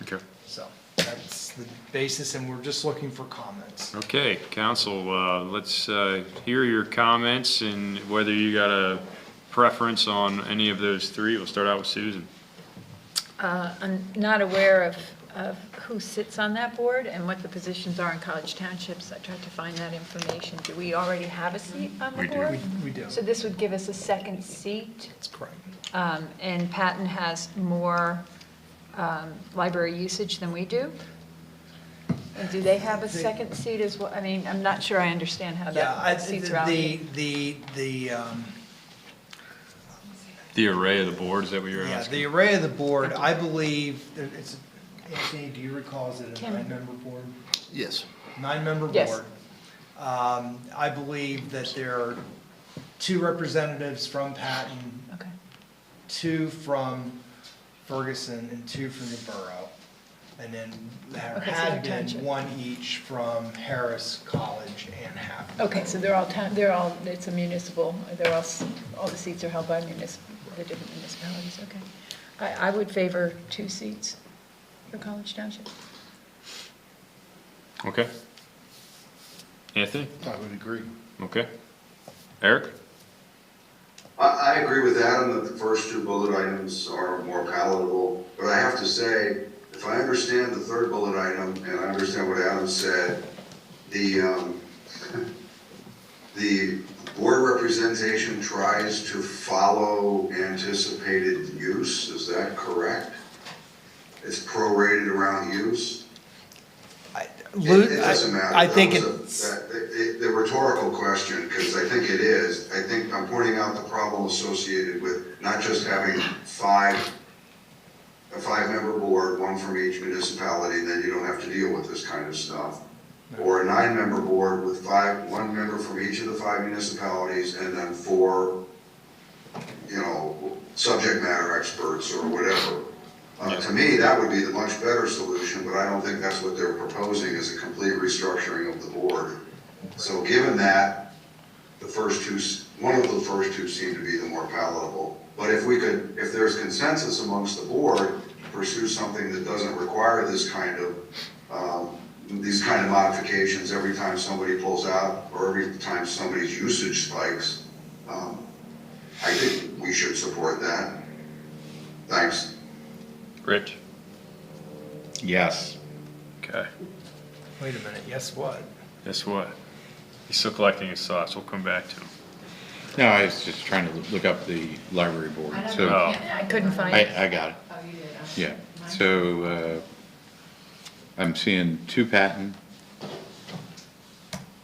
Okay. So that's the basis, and we're just looking for comments. Okay, council, let's hear your comments and whether you got a preference on any of those three. We'll start out with Susan. I'm not aware of who sits on that board and what the positions are in College Townships. I tried to find that information. Do we already have a seat on the We do. board? We do. So this would give us a second seat, That's correct. and Patton has more library usage than we do? And do they have a second seat as well? I mean, I'm not sure I understand how Yeah, that seats are allocated. The array of the board, is that what you're Yeah, asking? the array of the board, I believe, it's, Anthony, do you recall, is it a Kim. 9-member board? Yes. 9-member Yes. board. I believe that there are 2 representatives from Patton, Okay. 2 from Ferguson, and 2 from the borough. And then there Okay, so had they're been township. 1 each from Harris College and Half. Okay, so they're all, it's a municipal, all the seats are held by the different municipalities, okay. I would favor 2 seats for College Township. Okay. Anthony? I would agree. Okay. Eric? I agree with Adam that the first 2 bullet items are more palatable, but I have to say, if I understand the third bullet item, and I understand what Adam said, the board representation tries to follow anticipated use, is that correct? It's prorated around use? It doesn't matter. I think That was the rhetorical question, because I think it is. I think I'm pointing out the problem associated with not just having a 5-member board, 1 from each municipality, then you don't have to deal with this kind of stuff. Or a 9-member board with 1 member from each of the 5 municipalities, and then 4, subject matter experts or whatever. To me, that would be the much better solution, but I don't think that's what they're proposing, is a complete restructuring of the board. So given that, one of the first two seem to be the more palatable. But if there's consensus amongst the board, pursue something that doesn't require these kind of modifications every time somebody pulls out or every time somebody's usage spikes, I think we should support that. Thanks. Rich? Yes. Okay. Wait a minute, yes what? Guess what? He's still collecting his thoughts. We'll come back to him. No, I was just trying to look up the library board, I don't so. know. I couldn't find it. I got it, Oh, you did, yeah. okay. Mine- So, I'm seeing 2 Patton,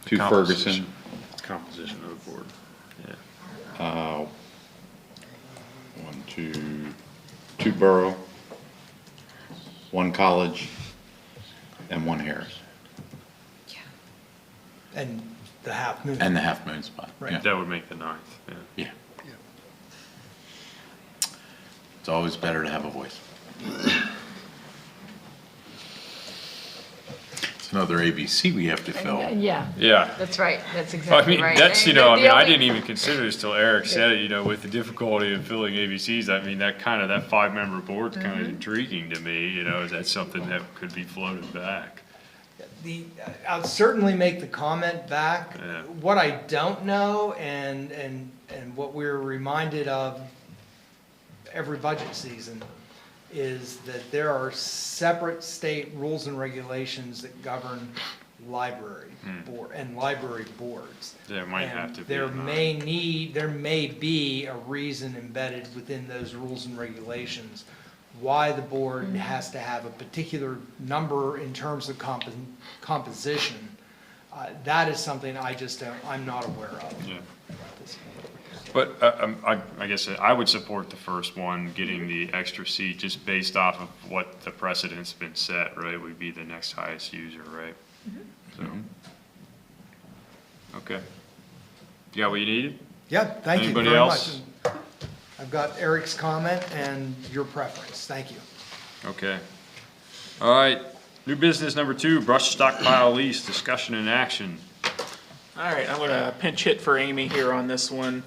2 Ferguson, Composition of the board. Yeah. 2 Borough, 1 College, and 1 Harris, And the Half Moon. and the Half Moon spot. Right. Yeah. That would make the 9th, yeah. Yeah. It's always better to have a voice. It's another ABC we have to fill. Yeah, Yeah. that's right, that's Well, I exactly mean, right. that's, And I the mean, I only- didn't even consider this till Eric said it, with the difficulty of filling ABCs. I mean, that 5-member board's kind of intriguing to me, is that something that could be floated back? I'll certainly make the comment back. Yeah. What I don't know, and what we're reminded of every budget season, is that there are separate state rules and regulations that govern library board and library boards. There might have to And be. there may be a reason embedded within those rules and regulations why the board has to have a particular number in terms of composition. That is something I'm not aware of. Yeah. But I guess I would support the first one, getting the extra seat, just based off of what the precedent's been set, right? Would be the next highest user, right? So, okay. You got what you needed? Yeah, thank you Anybody very much. else? And I've got Eric's comment and your preference. Thank you. Okay. All right. New business number 2, brush stockpile lease, discussion and action. All right, I'm gonna pinch hit for Amy here on this one.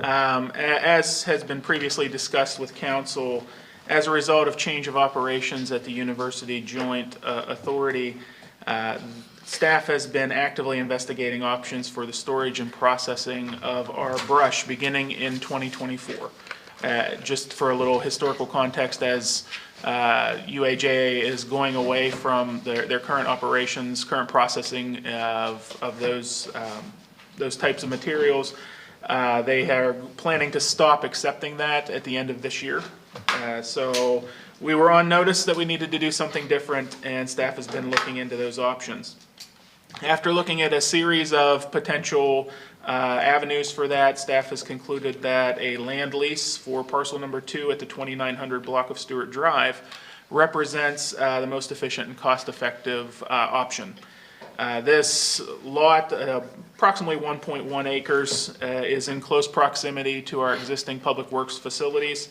As has been previously discussed with council, as a result of change of operations at the University Joint Authority, staff has been actively investigating options for the storage and processing of our brush beginning in 2024. Just for a little historical context, as UAJA is going away from their current operations, current processing of those types of materials, they are planning to stop accepting that at the end of this year. So we were on notice that we needed to do something different, and staff has been looking into those options. After looking at a series of potential avenues for that, staff has concluded that a land lease for parcel number 2 at the 2900 block of Stewart Drive represents the most efficient and cost-effective option. This lot, approximately 1.1 acres, is in close proximity to our existing public works facilities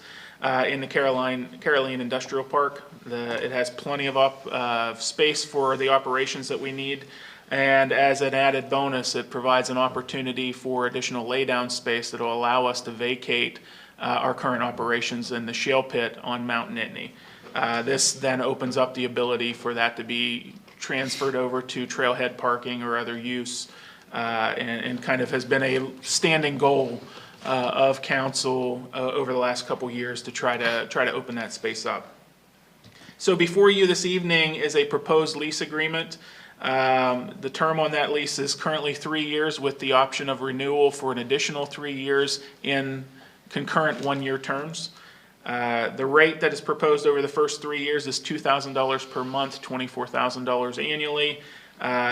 in the Caroline Industrial Park. It has plenty of space for the operations that we need. And as an added bonus, it provides an opportunity for additional laydown space that will allow us to vacate our current operations in the shale pit on Mount Nittany. This then opens up the ability for that to be transferred over to trailhead parking or other use, and kind of has been a standing goal of council over the last couple years to try to open that space up. So before you this evening is a proposed lease agreement. The term on that lease is currently 3 years with the option of renewal for an additional 3 years in concurrent 1-year terms. The rate that is proposed over the first 3 years is $2,000 per month, $24,000 annually.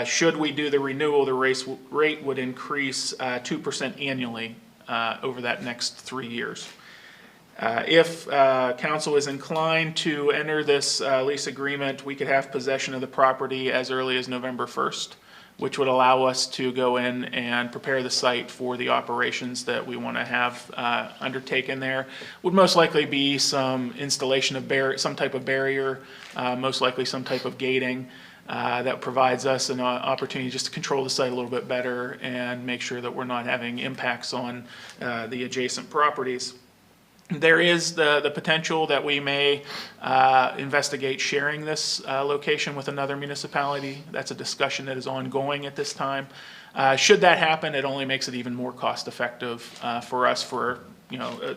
Should we do the renewal, the rate would increase 2% annually over that next 3 years. If council is inclined to enter this lease agreement, we could have possession of the property as early as November 1st which would allow us to go in and prepare the site for the operations that we want to have undertaken there. Would most likely be some installation of some type of barrier, most likely some type of gating that provides us an opportunity just to control the site a little bit better and make sure that we're not having impacts on the adjacent properties. There is the potential that we may investigate sharing this location with another municipality. That's a discussion that is ongoing at this time. Should that happen, it only makes it even more cost-effective for us for a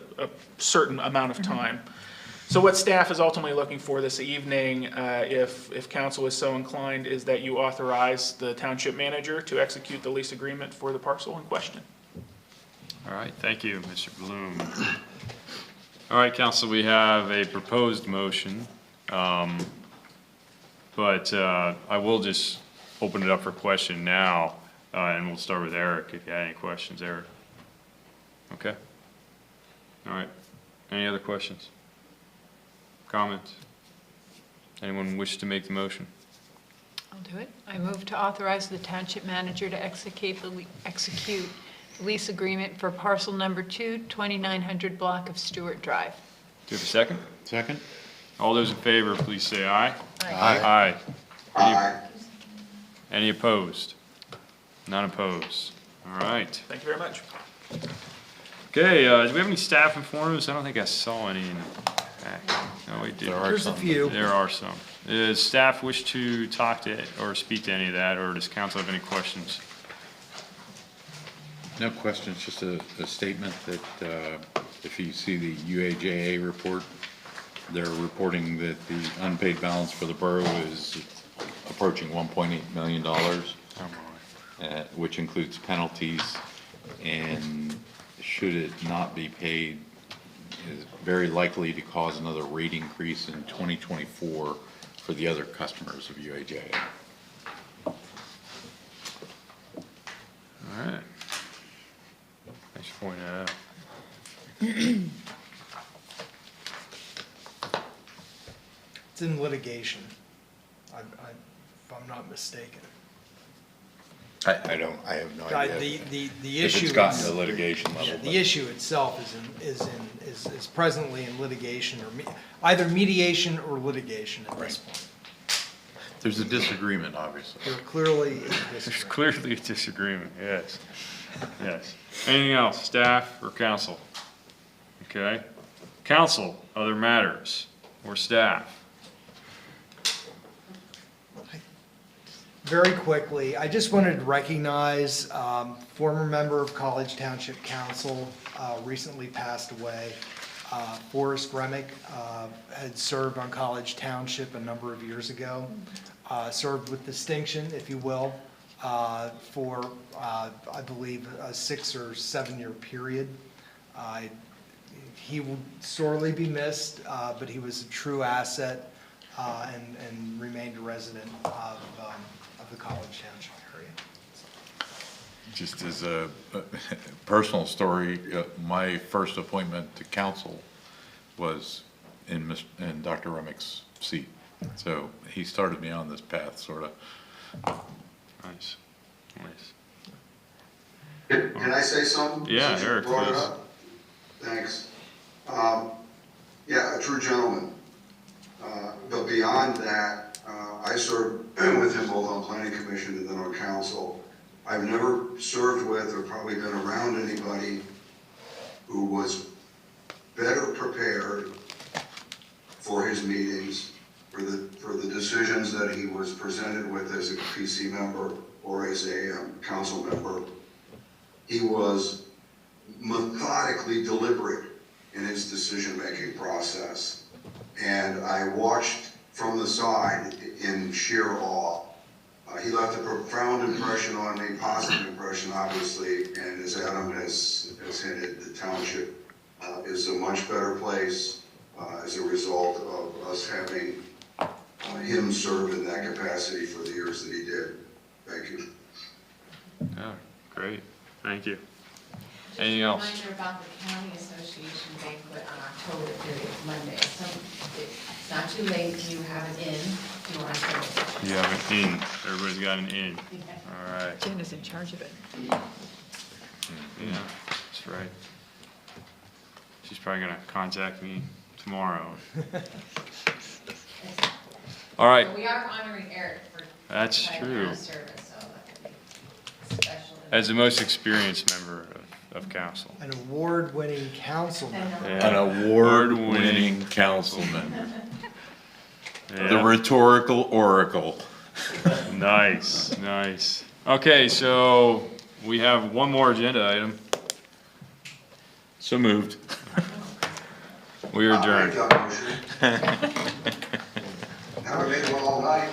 certain amount of time. So what staff is ultimately looking for this evening, if council is so inclined, is that you authorize the township manager to execute the lease agreement for the parcel in question. All right, thank you, Mr. Bloom. All right, council, we have a proposed motion, but I will just open it up for question now, and we'll start with Eric if you had any questions. Eric? Okay. All right. Any other questions? Comments? Anyone wish to make the motion? I'll do it. I move to authorize the township manager to execute the lease agreement for parcel number 2, 2900 block of Stewart Drive. Do you have a second? Second? All those in favor, please say aye. Aye. Aye. Any opposed? None opposed. All right. Thank you very much. Okay, do we have any staff informers? I don't think I saw any in the pack. No, we did. There's a few. There are some. Does staff wish to talk to or speak to any of that, or does council have any questions? No questions, just a statement that if you see the UAJA report, they're reporting that the unpaid balance for the borough is approaching $1.8 million, which includes penalties, and should it not be paid, is very likely to cause another rate increase in 2024 for the other customers of UAJA. All right. Thanks for pointing that out. It's in litigation, if I'm not mistaken. I have no idea. The If issue. it's gotten is- to litigation level. Yeah, but- the issue itself is presently in litigation, or either mediation or litigation at this point. There's a disagreement, obviously. There clearly is There's disagreement. clearly a disagreement, yes. Yes. Anything else, staff or council? Okay. Council, other matters, or staff? Very quickly, I just wanted to recognize former member of College Township Council, recently passed away. Forrest Remick had served on College Township a number of years ago, served with distinction, if you will, for, I believe, a 6 or 7 year period. He will sorely be missed, but he was a true asset and remained a resident of the College Township area. Just as a personal story, my first appointment to council was in Dr. Remick's seat. So he started me on this path, sort of. Nice, nice. Can I say something? Yeah, Since you Eric, brought it please. up? Thanks. Yeah, a true gentleman. But beyond that, I served with him both on planning commission and then on council. I've never served with or probably been around anybody who was better prepared for his meetings, for the decisions that he was presented with as a PC member or as a council member. He was methodically deliberate in his decision-making process. And I watched from the side in sheer awe. He left a profound impression on me, positive impression, obviously, and as Adam has hinted, the township is a much better place as a result of us having him serve in that capacity for the years that he did. Thank you. Yeah, great, thank you. Anything else? Just a reminder about the county association banquet on October 30th, Monday. So it's not too late, you have an in, if you want to go. You have an in, everybody's got an in, all right, Jen is in charge of it. yeah, that's right. She's probably gonna contact me tomorrow. All right, So we are honoring Eric for. That's time true. out of service, so that would be special. as the most experienced member of council. An award-winning councilman. An award-winning councilman. The Yeah. rhetorical oracle. Nice, nice. Okay, so we have one more agenda item. So moved. We are adjourned. I'll make that motion. Haven't made one all night.